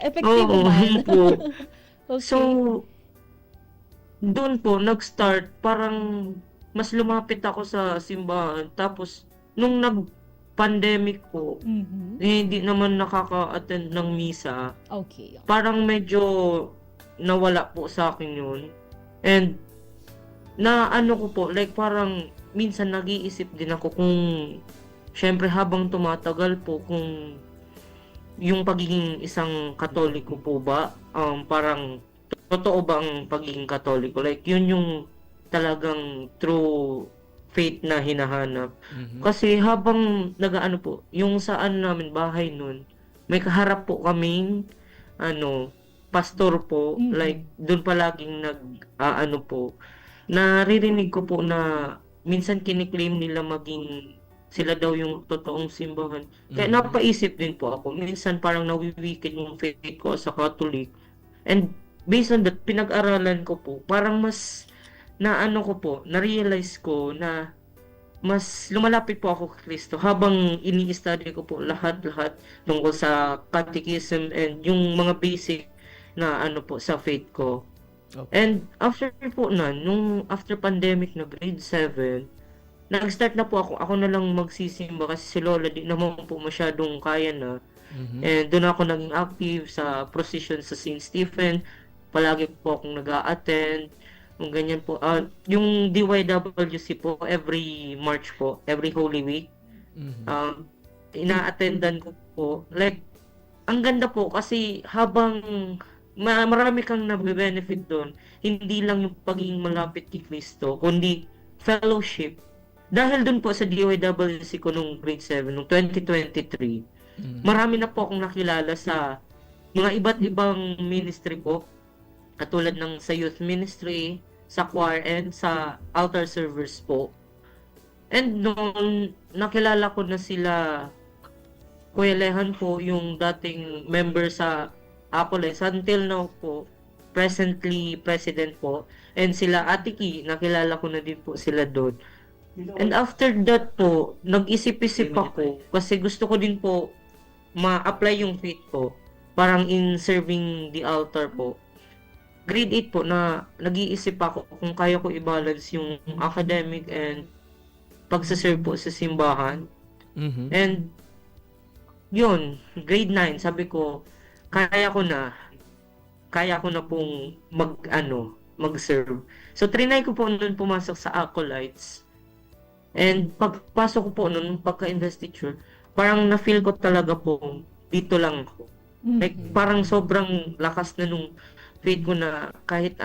Epektibo Oo, ba? po. Okay. So, doon po, nag-start, parang mas lumapit ako sa simbahan. Tapos, nung nag-pandemic po, Mhm. hindi naman nakaka-attend ng misa. Okay. Parang medyo nawala po sa akin yun. And, na ano ko po, like parang minsan nag-iisip din ako kung, syempre habang tumatagal po, kung yung pagiging isang Katoliko po ba, parang totoo ba ang pagiging Katoliko? Like, yun yung talagang true faith na hinahanap. Mhm. Kasi habang nagaano po, yung saan namin bahay nun, may kaharap po kaming, pastor po, Mhm. like, doon palaging ano po, naririnig ko po na minsan kiniklaim nila maging sila daw yung totoong simbahan. Kaya Mhm. napaisip din po ako. Minsan parang nawiwikit yung faith ko sa Catholic. And based on that, pinag-aralan ko po, parang mas na-realize ko na mas lumalapit po ako kay Kristo habang ini-study ko po lahat-lahat tungkol sa catechism and yung mga basic na po sa faith ko. Okay. And after po nung after pandemic na grade 7, nag-start na po ako na lang magsisimba kasi si Lola di naman po masyadong kaya na. Mhm. And doon ako naging active sa procession sa St. Stephen. Palagi po akong nag-a-attend. Yung ganyan po. Yung DYWC po, every March po, every Holy Week, Mhm. ina-attendan ko po. Like, ang ganda po kasi habang marami kang nabe-benefit doon, hindi lang yung pagiging malapit kay Kristo, kundi fellowship. Dahil doon po sa DYWC ko nung grade 7, nung 2023, Mhm. marami na po akong nakilala sa mga iba't ibang ministry po, katulad ng sa youth ministry, sa choir, and sa altar servers po. And noon, nakilala ko na sila Kuya Lehan po, yung dating member sa Apoles, until now po, presently president po, and sila Ate Ki, nakilala ko na din po sila doon. And after that po, nag-isip-isip ako, kasi gusto ko din po ma-apply yung faith ko, parang in serving the altar po. Grade 8 po na nag-iisip ako kung kaya ko i-balance yung academic and pagsaserve po sa simbahan. Mhm. And yun, grade 9, sabi ko, kaya ko na pong mag-serve. So, trinay ko po noon pumasok sa Acolytes. And pagpasok ko po noon, pagka-investiture, parang na-feel ko talaga po, dito lang ako. Like, parang sobrang lakas na nung faith ko na kahit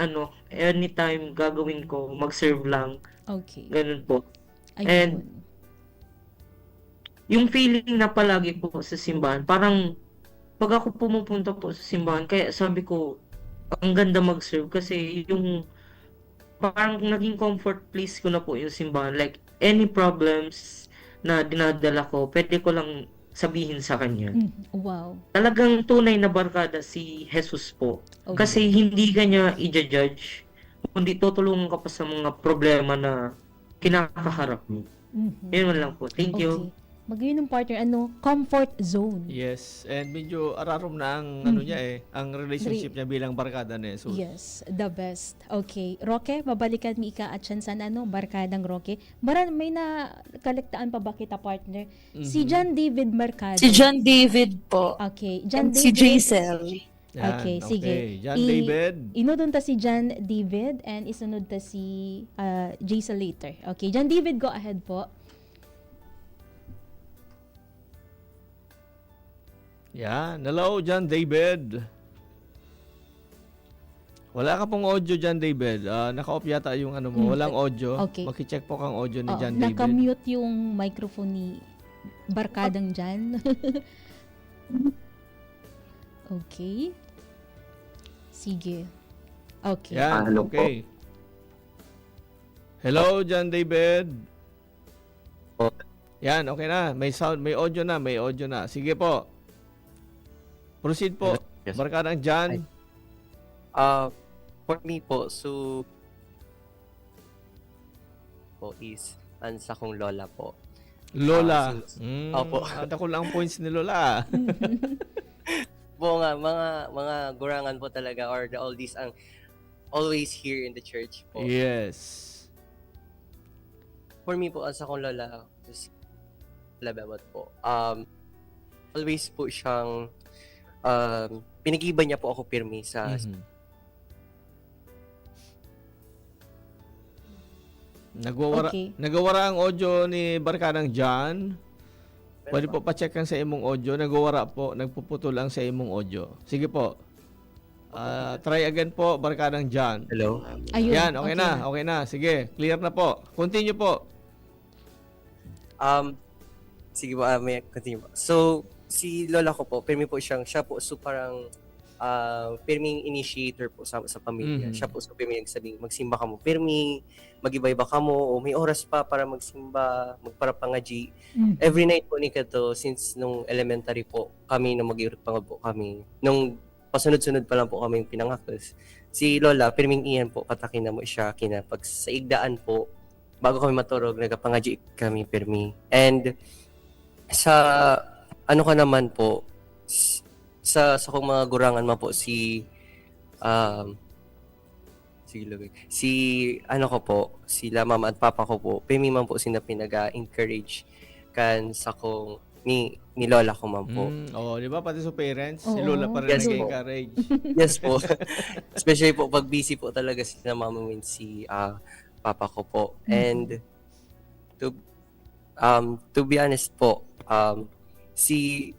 anytime gagawin ko, mag-serve lang. Okay. Ganun po. Ayun. And yung feeling na palagi po sa simbahan, parang pag ako pumupunta po sa simbahan, kaya sabi ko, ang ganda mag-serve kasi yung parang naging comfort place ko na po yung simbahan. Like, any problems na dinadala ko, pwede ko lang sabihin sa kanya. Wow. Talagang tunay na barkada si Jesus po. Okay. Kasi hindi ka niya i-judge, kundi tutulungan ka pa sa mga problema na kinakaharap mo. Yun lang po. Thank you. Okay. Magayon ng partner, comfort zone. Yes, and medyo ararom na ang ano niya ang relationship niya bilang barkada ni Jesus. Yes, the best. Okay. Roque, babalikan mi ika at siyan sa barkadang Roque. May na kalektaan pa ba kita, partner? Si John David Mercado. Si John David po. Okay. John And si David. Jaisel. Yan, Okay, sige. John David. Inudon ta si John David and isunod ta si Jaisel later. Okay, John David, go ahead po. Yan. Hello, John David. Wala ka pong audio, John David. Naka-off yata yung ano mo. Walang audio. Okay. Maki-check po kang audio ni John David. Naka-mute yung microphone ni barkadang John. Okay. Sige. Okay. Yan, okay. Hello, John David. Yan, okay na. May sound, may audio na. Sige po. Proceed po. Yes. Barkadang John. For me po, so po is sa kong lola po. Lola. Opo. Ako lang points ni Lola. Po nga, mga gurangan po talaga or the oldies ang always here in the church po. Yes. For me po, sa kong lola, just lababot po. Always po siyang pinagiban niya po ako pirmi sa Nagwawara ang audio ni Barkadang John. Pwede po pa-check ang sa imong audio. Nagwawara po, nagpuputol lang sa imong audio. Sige po. Try again po, Barkadang John. Hello? Ayun, Yan, okay na. Sige, clear na po. Continue po. Sige po, may continue po. So, si lola ko po, pirmi po siya po so parang pirming initiator po sa pamilya. Siya po so pirmi nagsabing magsimba ka mo pirmi, mag-iba-iba ka mo, o may oras pa para magsimba, magparapangaji. Every night po ni Kato, since nung elementary po, kami nung mag-iurot pa nga po kami, nung pasunod-sunod pa lang po kami pinangakos. Si lola, pirming iyan po, patakin na mo siya, pag sa igdaan po, bago kami maturog, nagapangaji kami pirmi. And sa ano ka naman po, sa kong mga gurangan man po si ano ko po, sila mama at papa ko po, pemi man po sina pinaga-encourage kan sa kong ni lola ko man po. Di ba pati sa parents, si lola pa rin nag-encourage. Yes po. Especially po pag busy po talaga sila mama min si papa ko po. And to be honest po, si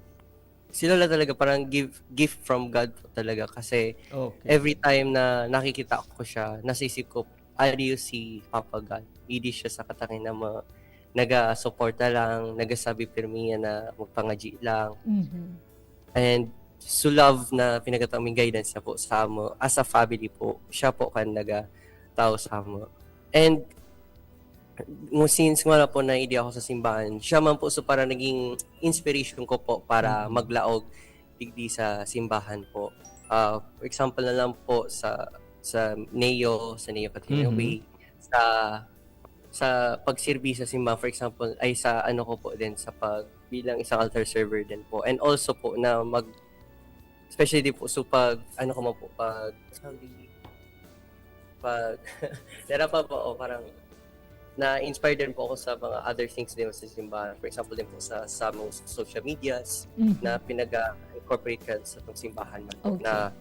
lola talaga parang gift from God po talaga kasi every time na nakikita ko siya, nasisip ko, aliyo si Papa God. Hindi siya sa katangin na naga-suporta lang, nagasabi pirmiya na magpangaji lang. And so love na pinagataming guidance niya po sa amo, as a family po, siya po kan naga-tao sa amo. And since nga po na hindi ako sa simbahan, siya man po so para naging inspiration ko po para maglaog digdi sa simbahan po. For example na lang po sa Neo Cathedral Way, sa pagsirbi sa simbahan, for example, ay sa ano ko po din sa bilang isang altar server din po. And also po na especially din po so pag ano ko mo po pag tera pa po parang na-inspired din po ako sa mga other things din sa simbahan. For example din po sa mga social medias na pinag-incorporate ka sa itong simbahan na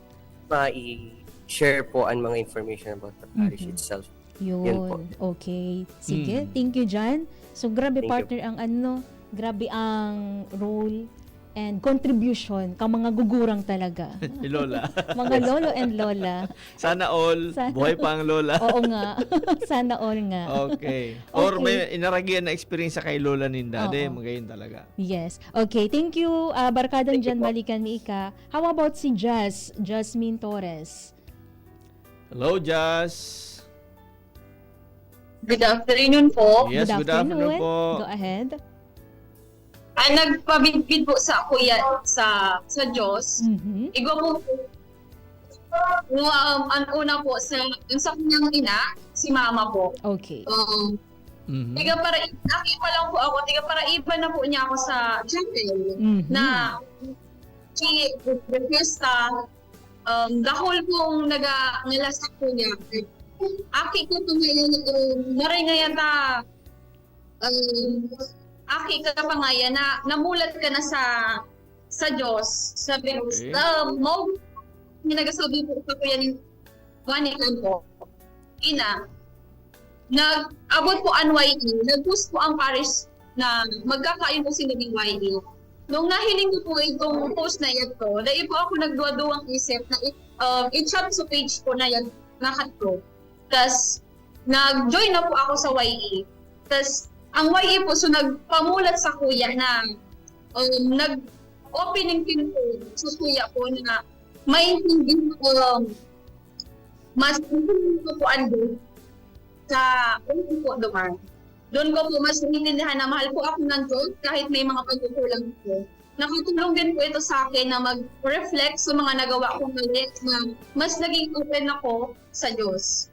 ma-share po ang mga information about the parish itself. Yun. Okay. Sige. Thank you, John. So, grabe partner ang grabe ang role and contribution ka mga gugurang talaga. Lola. Mga lolo and lola. Sana all. Buhay pa ang lola. Oo nga. Sana all nga. Okay. Or may inaragian na experience sa kay lola ni Dade. Magayon talaga. Yes. Okay. Thank you, Barkadang John Malikan Mika. How about si Jasmine Torres? Hello, Jas. Good afternoon po. Yes, good afternoon po. Go ahead. Ay nagpabidbid po sa kuya sa Diyos. Igo po ang una po sa kanyang ina, si mama po. Okay. Tiga para aki pa lang po ako, tiga para iba na po niya ako sa chapel na si fiesta dahol pong nalasak po niya. Aki ko po ngayon naray ngayon na aki ka pa ngayon na namulat ka na sa Diyos. Sabi mo nagasabi po sa kuya ni Juanican po, ina, nag-abot po ang YE, nag-post po ang parish na magkakain po sila ng YE. Nung nahiling ko po itong post na yan po, dahil po ako nagduwa-duwang isip na i-chat sa page po na yan, nakatro. Tapos, nag-join na po ako sa YE. Tapos, ang YE po, so nagpamulat sa kuya na nag-opening pin po sa kuya po na maintindihan ko mas ko po ando sa po duman. Doon ko po mas maintindihan na mahal po ako ng Diyos kahit may mga pagkukulang po. Nakatulong din po ito sa akin na mag-reflect sa mga nagawa kong mali na mas naging open ako sa Diyos.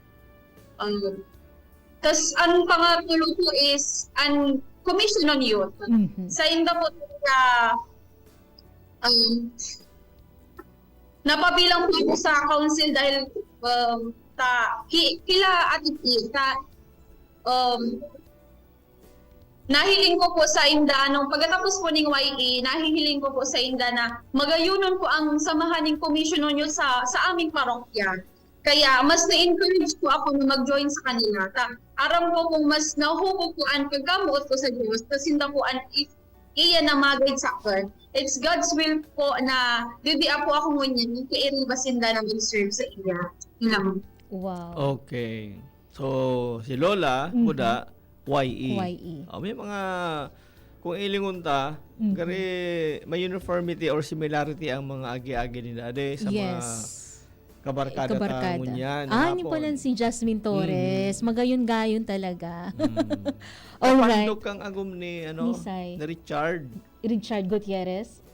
Tapos ang pangatlo po is ang commission on youth. Sa inda po napabilang po ako sa council dahil kila Ate Tita nahiling ko po sa inda nung pagkatapos po ng YE, nahihiling ko po sa inda na magayunon po ang samahan ng commission nyo sa aming parokya. Kaya mas na-encourage po ako na mag-join sa kanila. Aram ko kung mas nahubo po ang pagkamuot ko sa Diyos, tapos hindi po ang iya na mag-guide sa akin. It's God's will po na didiya po ako ngunyan, kairi basinda na mag-serve sa iya. Wow. Okay. So, si Lola, Buda, YE. May mga, kung ilingunta, kari may uniformity or similarity ang mga agi-agi nila sa mga kabarkada taon yan. Ni pala si Jasmine Torres. Magayon-gayon talaga. Alright. Kapandog kang agum ni Richard. Richard Gutierrez.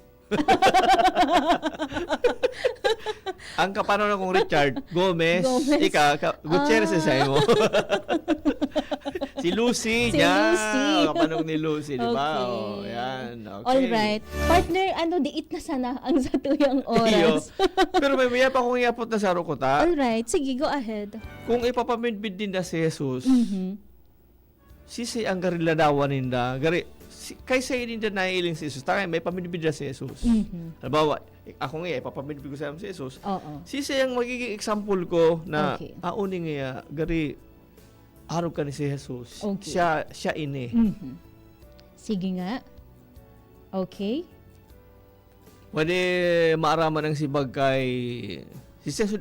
Ang kapano na kong Richard Gomez. Gutierrez sa mo. Si Lucy niya. Kapanog ni Lucy, di ba? Okay. Yan. Okay. Alright. Partner, diit na sana ang satuyang oras. Pero may maya pa kung iapot na sa rukuta. Alright. Sige, go ahead. Kung ipapamidbid din na si Jesus, sisi ang gariladawan ninda. Kaysa hindi na naiiling si Jesus, may pamidbid na si Jesus. Halimbawa, ako nga, ipapamidbid ko sa si Jesus. Sisi ang magiging example ko na auni nga, araw ka ni si Jesus. Okay. Siya ini. Sige nga. Okay. Pwede maaraman ng sibag kay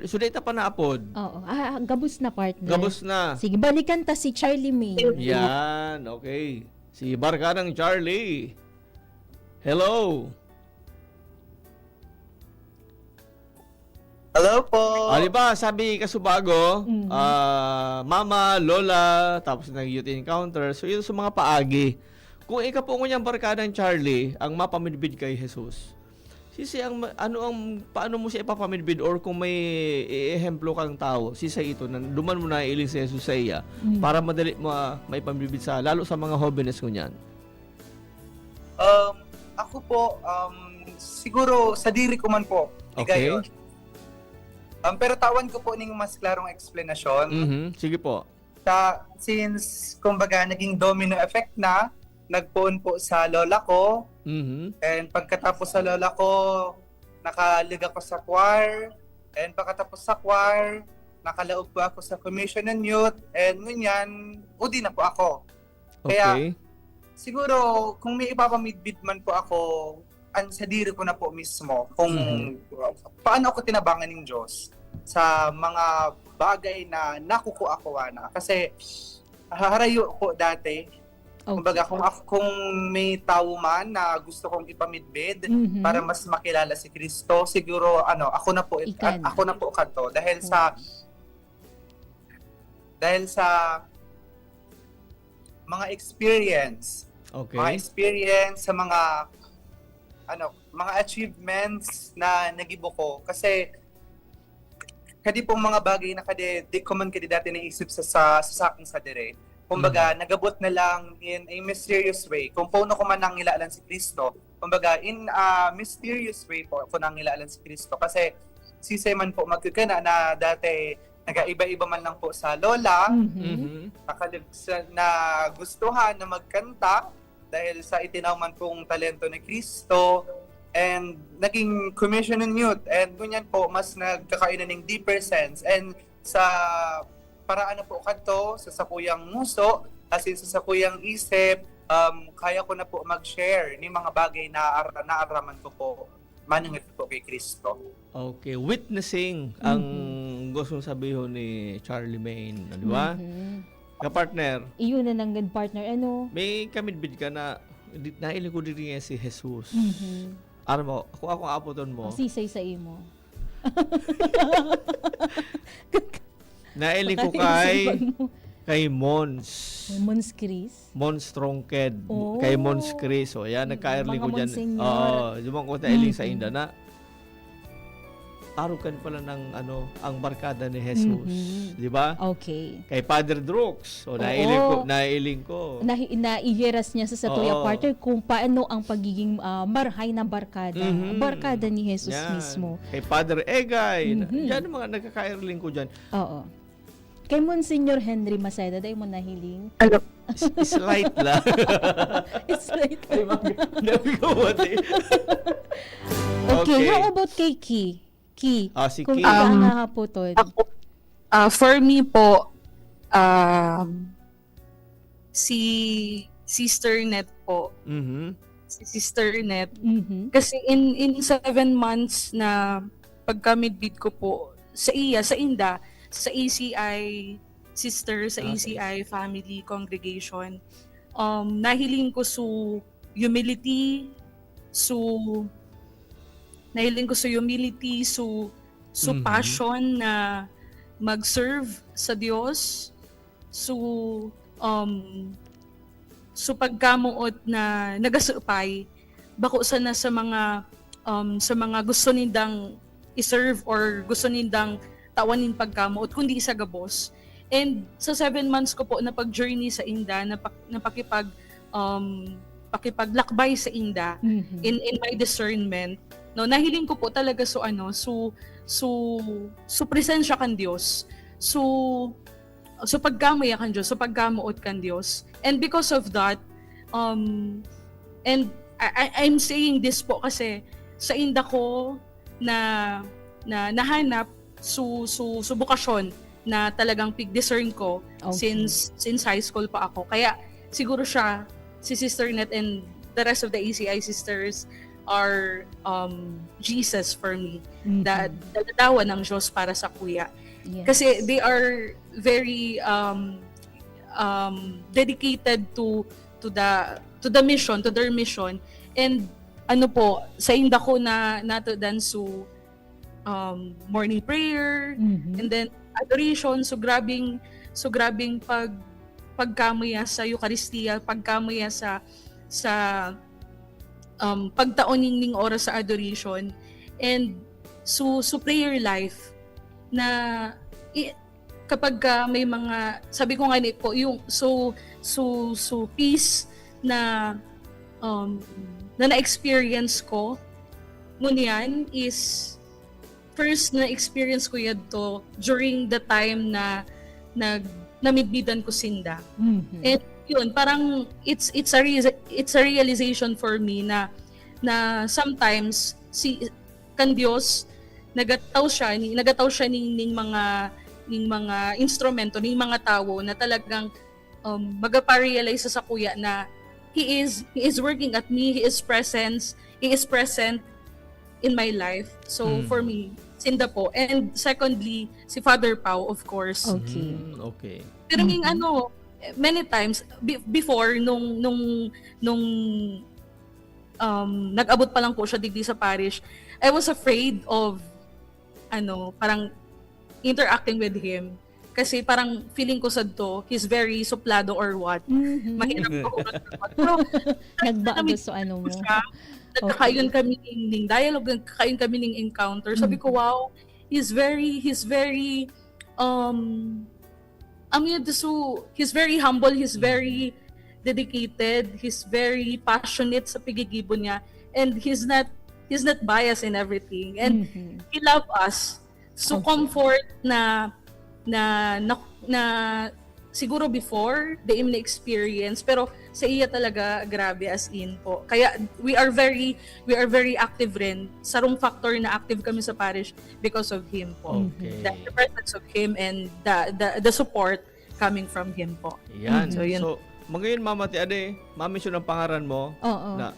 sudeta pa na apod. Oo. Gabus na, partner. Gabus na. Sige, balikan ta si Charlie May. Yan, okay. Si Barkadang Charlie. Hello. Hello po. Di ba, sabi kasubago, mama, lola, tapos nag-youth encounter. So, yun sa mga paagi. Kung ika po niyang Barkadang Charlie, ang mapamidbid kay Jesus, paano mo siya ipapamidbid or kung may ehemplo kang tao, ito, na duman mo na iling si Jesus sa iya, para madali mo may pamidbid lalo sa mga hobbiness ko niyan? Ako po, siguro sa diri ko man po. Okay. Pero tawan ko po ng mas klarong explanation. Sige po. Since, kumbaga, naging domino effect na, nagpoon po sa lola ko. And pagkatapos sa lola ko, nakaliga ko sa choir. And pagkatapos sa choir, nakalaog po ako sa Commission on Youth. And ngunyan, udi na po ako. Kaya, siguro, kung may ipapamidbid man po ako, sa diri ko na po mismo, kung paano ako tinabangan ng Diyos sa mga bagay na nakukuha ko na. Kasi, harayo ko dati. Kumbaga, kung may tao man na gusto kong ipamidbid para mas makilala si Kristo, siguro ako na po kanto dahil sa mga experience Okay. mga experience, sa mga mga achievements na nagibo ko. Kasi kadi pong mga bagay na di ko man kadi dati naisip sa sakong sa dire. Kumbaga, nagabot na lang in a mysterious way. Kung paano ko man nangilalan si Kristo, kumbaga, in a mysterious way po ako nangilalan si Kristo. Kasi sisay man po magkakana na dati nagaiba-iba man lang po sa lola, na gustuhan na magkanta dahil sa itinaw man pong talento ni Kristo, and naging commission in youth, and ganyan po mas nagkakainan ng deeper sense, and sa paraan na po kanto sa sakuyang muso, as in sa sakuyang isip, kaya ko na po mag-share ni mga bagay na naaraman ko po manungit po kay Kristo. Okay, witnessing ang gusto sabihin ni Charlie Main, di ba? Ka-partner, Iyon na nang good partner. Ano? may kamidbid ka na nailing ko din niya si Jesus. Ano mo, ako apoton mo. Sisay sa imo. Nailing ko kay Mons. Mons Chris. Mons Trongked. Oh. Kay Mons Chris. O yan, nagka-airling ko Mga dyan. Monsignor. Oo, yung ko nailing sa inda na arukan pala ng ang barkada ni Jesus. Di ba? Okay. Kay Father Droox. O nailing ko. Naiyeras niya sa Satuya Oo. partner kung paano ang pagiging marhay na barkada. Barkada ni Jesus Yan. mismo. Kay Father Egay. Yan ang mga nagkaka-airling ko dyan. Oo. Kay Monsignor Henry Maceda, dahil mo nahiling. Slight lang. It's right. Nabi ko what eh. Okay, how about kay Ki? Si Kung Ki. saan nahapoton. For me po, si Sister Net po. Si Sister Net. Kasi in 7 months na pagka-midbid ko po sa Inda, sa ACI sister, sa ACI family congregation, nahiling ko humility, passion na mag-serve sa Diyos, pagkamuot na nagasupay bako sana sa mga gusto nindang i-serve or gusto nindang tawanin pagkamuot kundi sa gabos. And sa 7 months ko po na pag-journey sa Inda, na pakipaglakbay sa Inda in my discernment, no, nahiling ko po talaga presensya kan Dios. Pagkamaya kan Dios, pagkamuot kan Dios. And because of that, and I'm saying this po kasi sa Inda ko na nahanap bukasyon na talagang pig-discern ko since high school pa ako. Kaya siguro si Sister Net and the rest of the ACI sisters are Jesus for me. Daladawan ng Diyos para sa kuya. Yes. Kasi they are very dedicated to the mission, to their mission. And sa Inda ko na natudan morning prayer, and then adoration, grabing pagkamaya sa Eucharistia, pagkamaya sa pagtaoning ning oras sa adoration, and prayer life na kapag may mga, sabi ko nga po, yung peace na na-experience ko ngunyan is first na experience ko yadto during the time na namidbidan ko sinda. And yun, parang it's a realization for me na sometimes kan Dios nagataw siya ning mga instrumento, ning mga tao na talagang magapa-realize sa kuya na he is working at me, he is present in my life. So for me, Sinda po. And secondly, si Father Pao, of course. Okay. Okay. Pero many times before nung nag-abot pa lang po siya digdi sa parish, I was afraid of parang interacting with him Kasi parang feeling ko sad to, he's very suplado or what. Mahirap ako. Pero Nagbago sa ano mo. nagkakayon kami ng dialogue, nagkakayon kami ng encounter. Sabi ko, wow, he's very he's very humble, he's very dedicated, he's very passionate sa paggigibo niya, and he's not biased in everything, and he love us. So comfort na siguro before the na experience, pero sa iya talaga grabe as in po. Kaya we are very active rin. Sa Room Factor na active kami sa parish because of him po. Okay. The presence of him and the support coming from him po. Yan. So, yun. So, magayon Mama Ti Ade, ma-mention ang pangaran mo Oo. na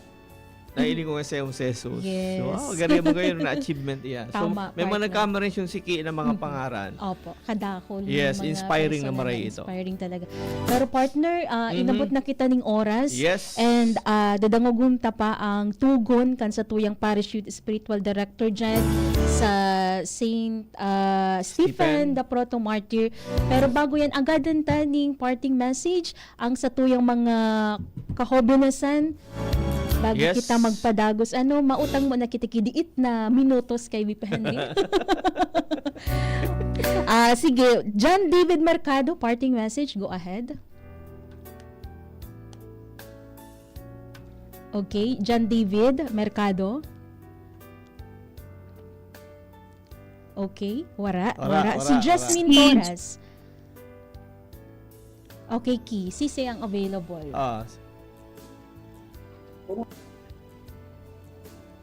nailing ko nga sa iyong Jesus. Yes. So, wow, ganyan mo ngayon na achievement iya. So, Tama, may mga partner. nagkamarin yung siki ng mga pangaran. Opo, kadakol. yung Yes, mga inspiring na personal maray ito. Inspiring talaga. Pero partner, inabot na kita ning oras. Yes. And dadangogum ta pa ang tugon kan sa tuyang Parish Youth Spiritual Director dyan sa Saint Stephen the Proto Martyr. Pero bago yan, agadan ta ning parting message ang sa tuyang mga kahobenasan. Bago Yes. kita magpadagos, mautang mo na kitikidiit na minutos kay Bipani. Sige, John David Mercado, parting message, go ahead. Okay, John David Mercado. Okay, wara. Si Jasmine Torres. Okay, Ki, si ang available.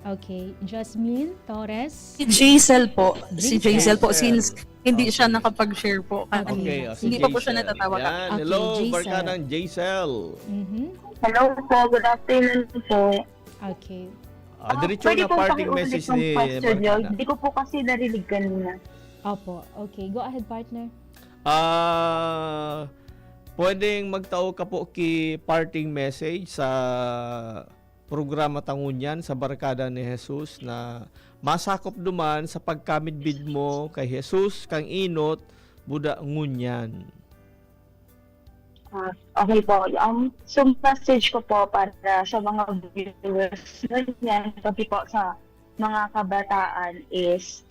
Okay, Jasmine Torres. Si Jaisel po. Since hindi siya nakapag-share po kanina. si Hindi pa po Jaisel. siya natatawag. Yan. Okay, Hello, Jaisel. barkadang Jaisel. Hello po, good afternoon po. Okay. Diretso na parting message ni Barkada. Hindi ko po kasi narinig kanina. Opo, okay. Go ahead, partner. Pwedeng magtao ka po ki parting message sa programa Tangunyan sa Barkada ni Jesus na masakop duman sa pagkamidbid mo kay Jesus kang inot Buda ngunyan. Okay po. So message ko po para sa mga viewers niyan, pati po sa mga kabataan is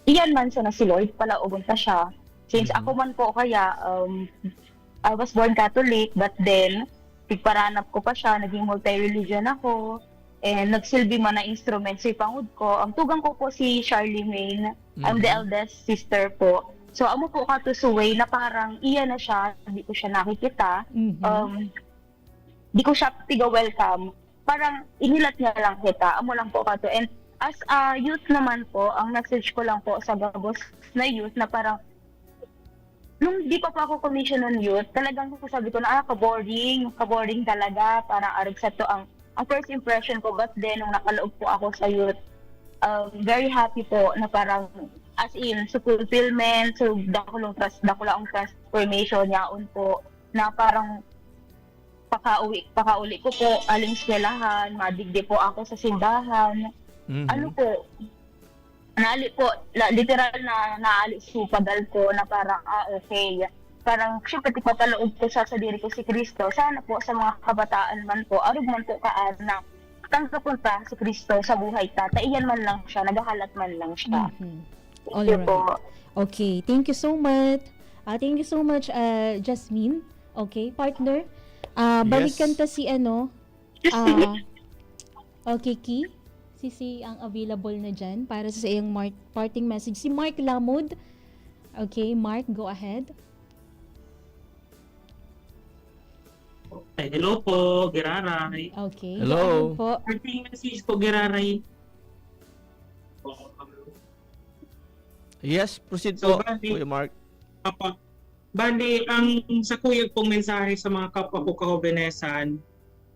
iyan man sa na si Lord pala ugunta siya. Since ako man po kaya I was born Catholic, but then pigparanap ko pa siya, naging multi-religion ako, and nagsilbi man na instrument sa ipangud ko. Ang tugang ko po si Charlemagne. I'm the eldest sister po. So amo po ka to suway na parang iya na siya, hindi ko siya nakikita. Di ko siya tiga-welcome. Parang inilat niya lang kita. Amo lang po ka to. And as a youth naman po, ang message ko lang po sa gabos na youth na parang nung di pa ako commission on youth, talagang sabi ko na kaboring talaga, parang arog sa to ang first impression ko. But then nung nakaloob po ako sa youth, very happy po na parang as in sa fulfillment, so dako lang transformation yaon po na parang pakauli ko po aling eskwelahan, madigdi po ako sa simbahan. Ano po, naali po, literal na naali supadal ko na parang, okay. Parang, syempre, tipapaloob ko sa diri ko si Kristo. Sana po sa mga kabataan man po, arog man po kaan na tanggapon pa si Kristo sa buhay ta. Taiyan man lang siya, nagahalat man lang siya. All right. Okay, thank you so much. Thank you so much, Jasmine. Okay, partner. Balikan ta si okay, Ki. Si ang available na dyan para sa iyong parting message. Si Mark Lamud. Okay, Mark, go ahead. Hello po, Geraray. Okay. Hello. Po. Parting message po, Geraray. Yes, proceed So, po, Kuya Mark. Bali, ang sa kuya pong mensahe sa mga kapwa ko kahobenesan,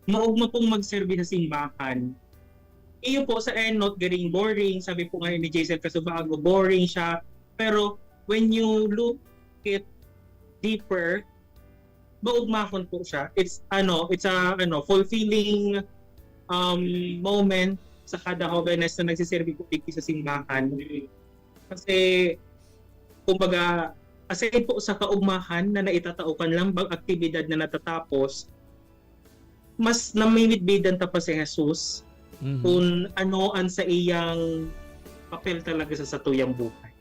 maugma pong magserbi sa simbahan. Iyo po sa end-note, galing boring. Sabi po nga ni Jason Casubago, boring siya. Pero when you look it deeper, maugmahon po siya. It's a fulfilling moment sa kada hobenes na nagsiserbi po sa simbahan. Kasi kumbaga aside po sa kaugmahan na naitataukan lang bang aktibidad na natatapos, mas namimidbidan ta pa si Jesus kung ano ang sa iyang papel talaga sa satuyang buhay.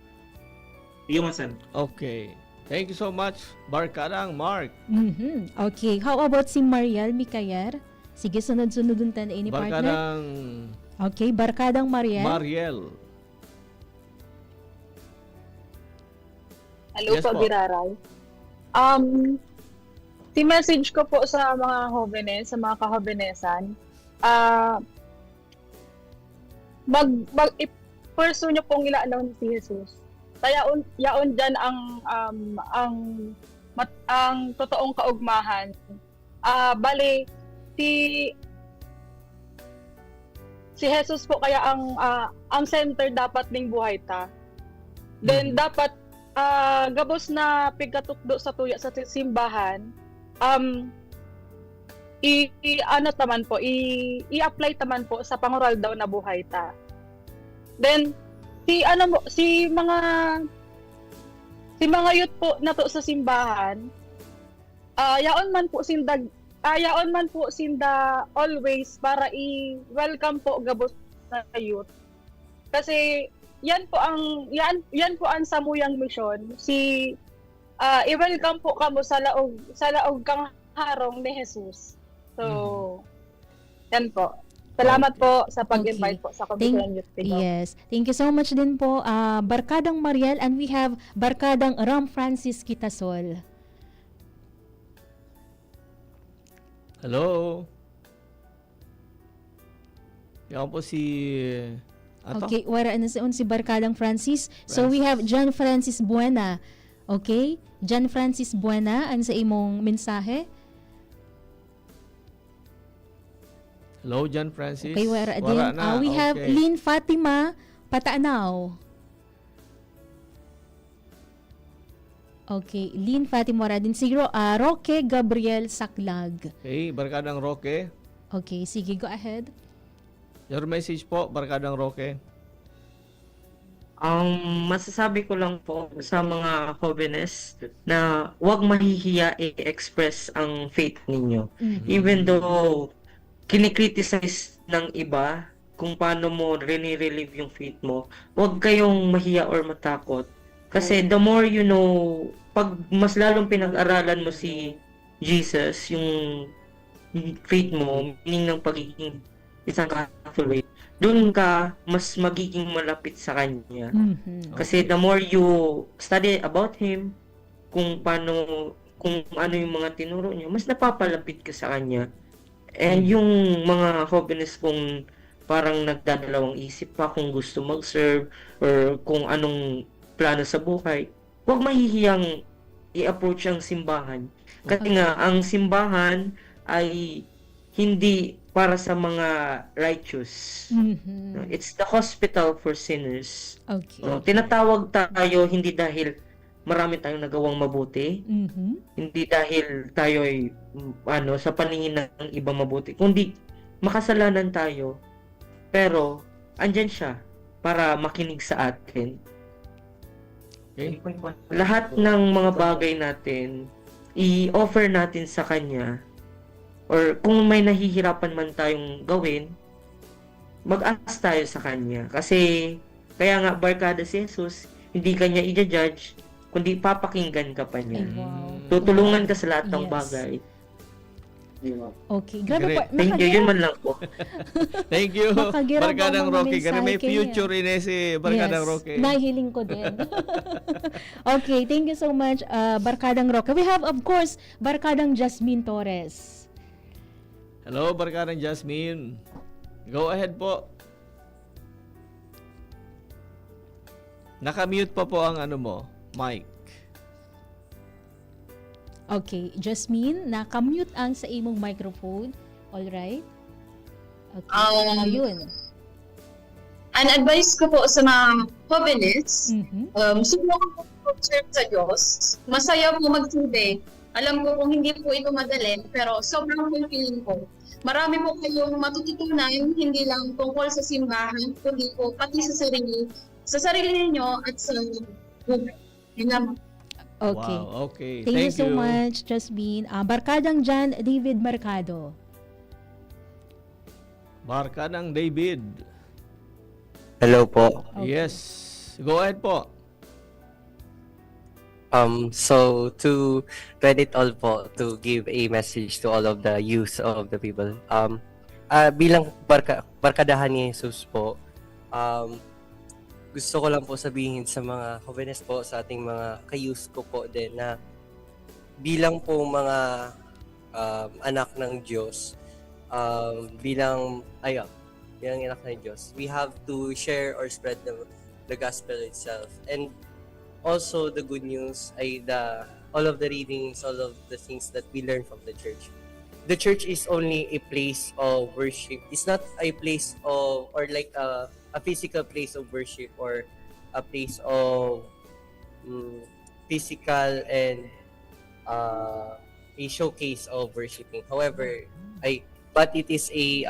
Yung masan. Okay. Thank you so much, Barkadang Mark. Okay, how about si Mariel Mikayar? Sige, sunod-sunod tan ini partner. Barkadang Okay, Barkadang Mariel. Mariel. Hello Yes po, po. Giraray. Si message ko po sa mga jóvenes, sa mga kahobenesan, i-pursue nyo pong ilalaw si Jesus. Kaya yaon dyan ang totoong kaugmahan. Bali, si Jesus po kaya ang center dapat ning buhay ta. Then dapat gabos na pigkatukdo sa tuya sa simbahan, i-apply taman po sa pangural daw na buhay ta. Then si mga youth po na to sa simbahan, yaon man po sinda always para i-welcome po gabos na youth. Kasi yan po ang samuyang misyon, i-welcome po kamo sa laog kang harong ni Jesus. So yan po. Salamat po sa pag-invite po sa Commission Youth Pick Up. Yes. Thank you so much din po, Barkadang Mariel, and we have Barkadang Ram Francis Kitasol. Hello. Yan po si Okay, wala na si Barkadang Francis. So we have John Francis Buena. Okay? John Francis Buena, ano sa imong mensahe? Hello, John Francis. Okay, wala din. na. We have Okay. Lynn Fatima Patanaw. Okay, Lynn Fatima wala din. Siguro, Roque Gabriel Saklag. Okay, Barkadang Roque. Okay, sige, go ahead. Your message po, Barkadang Roque. Masasabi ko lang po sa mga jóvenes na huwag mahihiya i-express ang faith ninyo. Even though kinikriticize ng iba kung paano mo rini-relieve yung faith mo, huwag kayong mahiya or matakot. Kasi the more you know, pag mas lalong pinag-aralan mo si Jesus, yung faith mo, meaning ng pagiging isang Catholic, doon ka mas magiging malapit sa Kanya. Kasi the more you study about Him, kung ano yung mga tinuro niya, mas napapalapit ka sa Kanya. And yung mga jóvenes kung parang nagdadalawang isip pa kung gusto mag-serve or kung anong plano sa buhay, huwag mahihiyang i-approach ang simbahan. Kasi nga, ang simbahan ay hindi para sa mga righteous. It's the hospital for sinners. Okay. Tinatawag tayo hindi dahil marami tayong nagawang mabuti, hindi dahil tayo ay sa paningin ng ibang mabuti, kundi makasalanan tayo, pero andyan siya para makinig sa atin. Okay. Lahat ng mga bagay natin, i-offer natin sa Kanya, or kung may nahihirapan man tayong gawin, mag-ask tayo sa Kanya. Kasi, kaya nga, barkada si Jesus, hindi Kanya i-judge, kundi papakinggan ka pa niya. Tutulungan ka sa lahat ng bagay. Okay. Grabe Great. po. Thank you, yun man lang po. Thank you, Makagira Barkadang ba mga Roque. Kasi may mensahe kaya? future rin si Barkadang Yes, Roque. nahihiling ko din. Okay, thank you so much, Barkadang Roque. We have, of course, Barkadang Jasmine Torres. Hello, Barkadang Jasmine. Go ahead po. Naka-mute pa po ang mic. Okay, Jasmine, naka-mute ang sa imong microphone. Alright? Okay, ayun. An advice ko po sa mga jóvenes, subukan po mag-serve sa Diyos. Masaya po magsilbi. Alam ko kung hindi po ito madali, pero sobrang fulfilling po. Marami po kayong matututunan, hindi lang tungkol sa simbahan, kundi po pati sa sarili ninyo at sa buhay. Yun lang. Okay. Wow, okay. Thank you so much, Jasmine. Barkadang John David Mercado. Barkadang David. Hello po. Yes. Go ahead po. So to edit all po, to give a message to all of the youth of the people. Bilang barkadahan ni Jesus po, gusto ko lang po sabihin sa mga jóvenes po, sa ating mga ka-youth ko po din na bilang po mga anak ng Diyos, bilang anak ng Diyos, we have to share or spread the gospel itself. And also the good news ay all of the readings, all of the things that we learn from the church. The church is only a place of worship. It's not a place of, or like a physical place of worship, or a place of physical and a showcase of worshiping. However, but it is a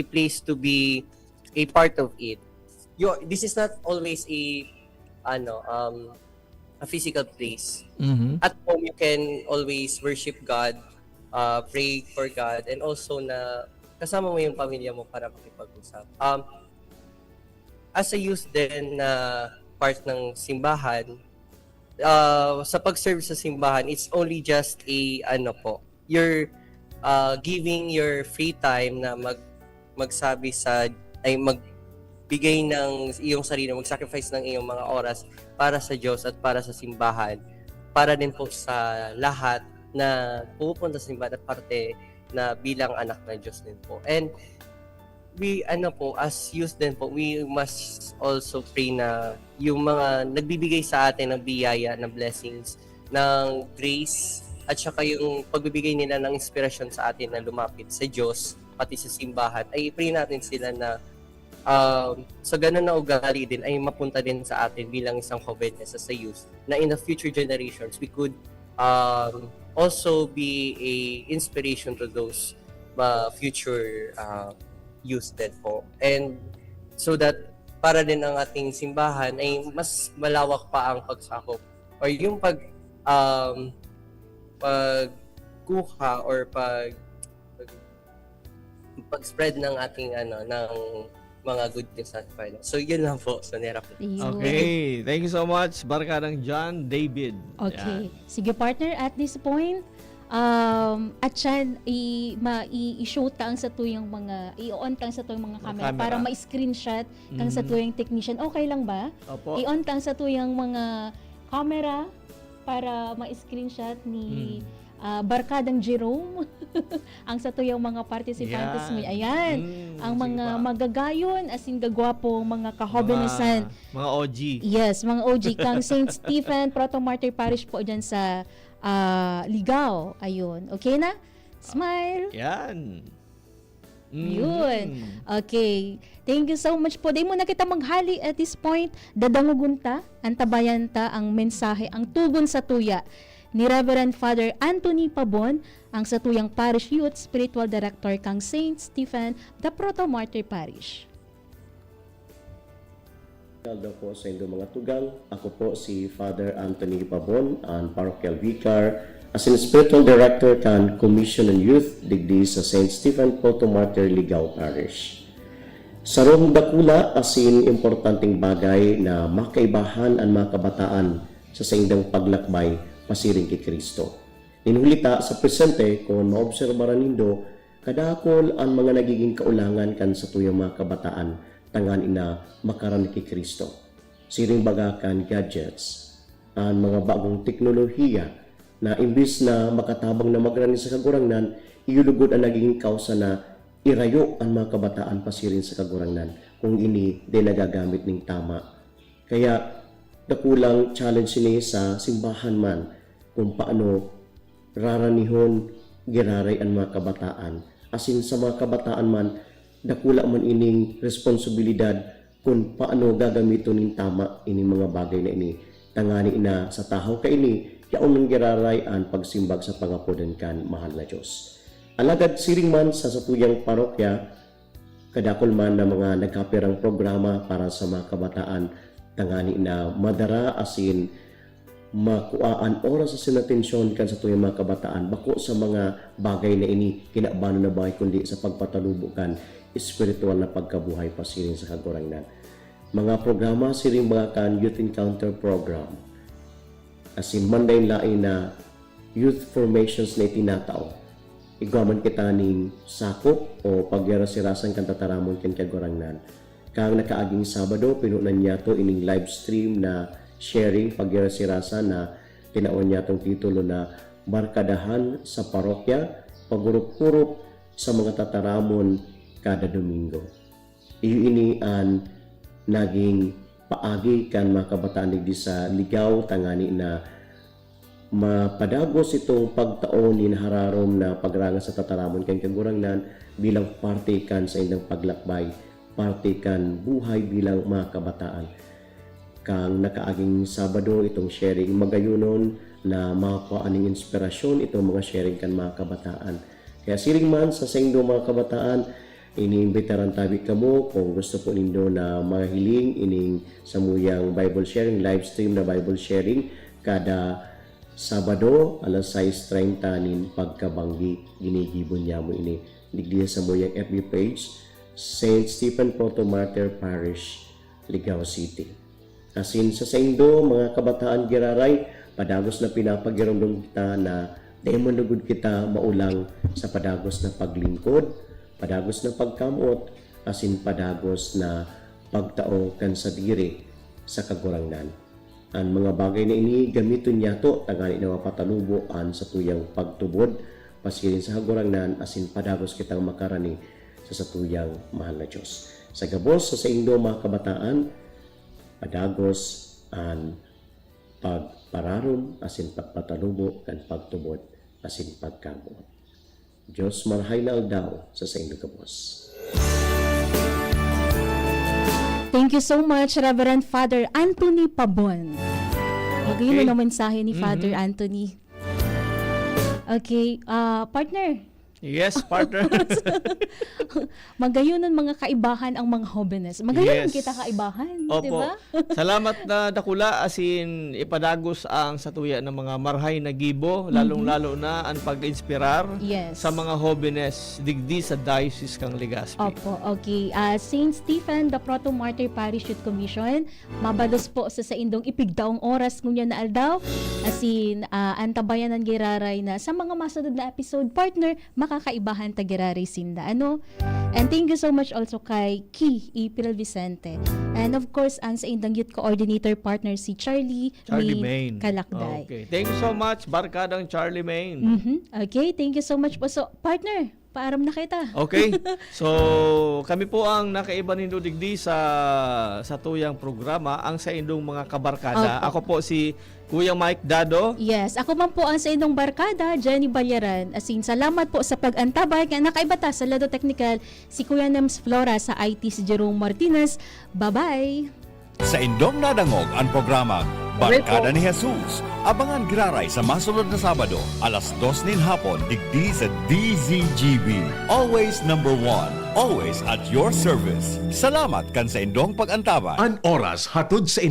place to be a part of it. This is not always a physical place. Mm-hmm. At home, you can always worship God, pray for God, and also na kasama mo yung pamilya mo para makipag-usap. As a youth din na part ng simbahan, sa pag-serve sa simbahan, it's only just you're giving your free time na magbigay ng iyong sarili, mag-sacrifice ng iyong mga oras para sa Diyos at para sa simbahan, para din po sa lahat na pupunta sa simbahan at parte na bilang anak ng Diyos din po. And we, as youth din po, we must also pray na yung mga nagbibigay sa atin ng biyaya, ng blessings, ng grace, at saka yung pagbibigay nila ng inspirasyon sa atin na lumapit sa Diyos, pati sa simbahan, ay pray natin sila na sa ganun na ugali din ay mapunta din sa atin bilang isang jóvenes as a youth, na in the future generations, we could also be a inspiration to those future youth din po. And so that para din ang ating simbahan ay mas malawak pa ang pagsakop or yung pagkuha or pag-spread ng ating ng mga good news at final. So yun lang po, Sonera po. Okay, thank you so much, Barkadang John David. Okay. Sige partner, at this point, at siyan, i-show tang sa tuyang mga, i-on tang sa tuyang mga camera para ma-screenshot tang sa tuyang technician. Okay lang ba? Opo. I-on tang sa tuyang mga camera para ma-screenshot ni Barkadang Jerome ang sa tuyang mga participantes mo. Ayan. Ang mga magagayon, as in gagwapo, mga kahobenesan. Mga OG. Yes, mga OG. Kang St. Stephen Proto Martyr Parish po dyan sa Ligao. Ayun. Okay na? Smile. Yan. Yun. Okay. Thank you so much po. Di mo na kita maghali at this point. Dadangugunta, antabayanta ang mensahe, ang tugon sa tuya ni Reverend Father Anthony Pabon, ang satuyang Parish Youth Spiritual Director kang St. Stephen the Proto Martyr Parish. Hello po sa inyong mga tugang. Ako po si Father Anthony Pabon, ang Parochial Vicar, as in Spiritual Director kan Commission on Youth digdi sa St. Stephen Proto Martyr Ligao Parish. Sa rong dakula asin importanteng bagay na makaibahan ang mga kabataan sa saindang paglakbay pasiring kay Kristo. Ninulita sa presente kung maobserbaran nindo kadakol ang mga nagiging kaulangan kan sa tuyang mga kabataan tangan ina makaran kay Kristo. Siring bagakan gadgets, ang mga bagong teknolohiya na imbis na makatabang na magrani sa kagurangnan, iulugod ang naging kausa na irayo ang mga kabataan pasirin sa kagurangnan kung ini di nagagamit ng tama. Kaya dakulang challenge ni sa simbahan man kung paano raranihon giraray ang mga kabataan. Asin sa mga kabataan man, dakula man ining responsibilidad kung paano gagamiton ng tama ini mga bagay na ini. Tangani ina sa tahaw ka ini, yaon man giraray ang pagsimbag sa pangapodan kan mahal na Diyos. Alagad siring man sa satuyang parokya, kadakol man na mga nagkapirang programa para sa mga kabataan, tangani na madara asin makuaan oras sa sinatensyon kan sa tuyang mga kabataan bako sa mga bagay na ini kinabano na bagay kundi sa pagpatalubukan espiritual na pagkabuhay pasiring sa kagurangnan. Mga programa siring mga kan Youth Encounter Program as in Monday lain na youth formations na itinatao. Igwaman kita ning sakop o pagyarasirasan kan tataramon ken kagurangnan. Kang nakaaging Sabado pinunan niya to ining live stream na sharing pagyarasirasan na tinaon niya tong titulo na Barkadahan sa Parokya, pagurup-gurup sa mga tataramon kada Domingo. Iyo ini an naging paagi kan mga kabataan digdi sa ligaw tangani na mapadagos itong pagtaon ni hararom na pagrangas sa tataramon kan kagurangnan bilang parte kan sa indang paglakbay, parte kan buhay bilang mga kabataan. Kang nakaaging Sabado itong sharing magayunon na makuha aning inspirasyon itong mga sharing kan mga kabataan. Kaya siring man sa sengdo mga kabataan, iniimbitaran tabi kamo kung gusto po nindo na mahiling ining samuyang Bible sharing, live stream na Bible sharing kada Sabado alas 6:30 nin pagkabanggi ginigibon niya mo ini digdiya sa muyang FB page St. Stephen Proto Martyr Parish, Ligao City. Asin sa sengdo mga kabataan giraray, padagos na pinapagiramdam kita na demonugod kita maulang sa padagos na paglingkod, padagos na pagkamot, asin padagos na pagtao kan sa diri sa kagurangnan. Ang mga bagay na ini gamiton niya to tagani na mapatalubuan sa tuyang pagtubod, pasirin sa kagurangnan, asin padagos kitang makarani sa tuyang mahal na Diyos. Sa gabos sa sengdo mga kabataan, padagos ang pagpararon asin pagpatalubo kan pagtubod asin pagkamot. Diyos marhay na aldaw sa inyong kabos. Thank you so much, Reverend Father Anthony Pabon. Magayon na mensahe ni Father Anthony. Okay, partner. Yes, partner. Magayonon mga kaibahan ang mga hobenes. Magayonon kita kaibahan, di ba? Salamat na dakula asin ipadagos ang satuya ng mga marhay na gibo, lalong-lalo na ang pag-inspirar sa mga hobenes digdi sa Diocese kang Legazpi. Opo, okay. St. Stephen, the Proto Martyr Parish Youth Commission, mabados po sa indong ipigdaong oras ngunya na aldaw, asin antabayan ng giraray na sa mga masunod na episode, partner, makakaibahan tagiraray sinda. And thank you so much also kay Ki Ipil Vicente. And of course, ang sa indang youth coordinator partner si Charlie Main Kalakday. Okay. Thank you so much, Barkadang Charlie Main. Okay, thank you so much po. So, partner, paaram na kita. Okay. So, kami po ang nakaiba nindo digdi sa tuyang programa, ang sa indong mga kabarkada. Ako po si Kuya Mike Dado. Yes, ako man po ang sa inyong barkada, Jenny Balyaran. Asin, salamat po sa pag-antabay. Nakaibata sa Lado Technical, si Kuya Nems Flora, sa IT si Jerome Martinez. Bye-bye! Sa indong nadangog ang programa Barkada ni Jesus. Abangan giraray sa masunod na Sabado, alas 2 nin hapon, digdi sa DZGB. Always number one, always at your service. Salamat kan sa indong pag-antabay. An oras hatod sa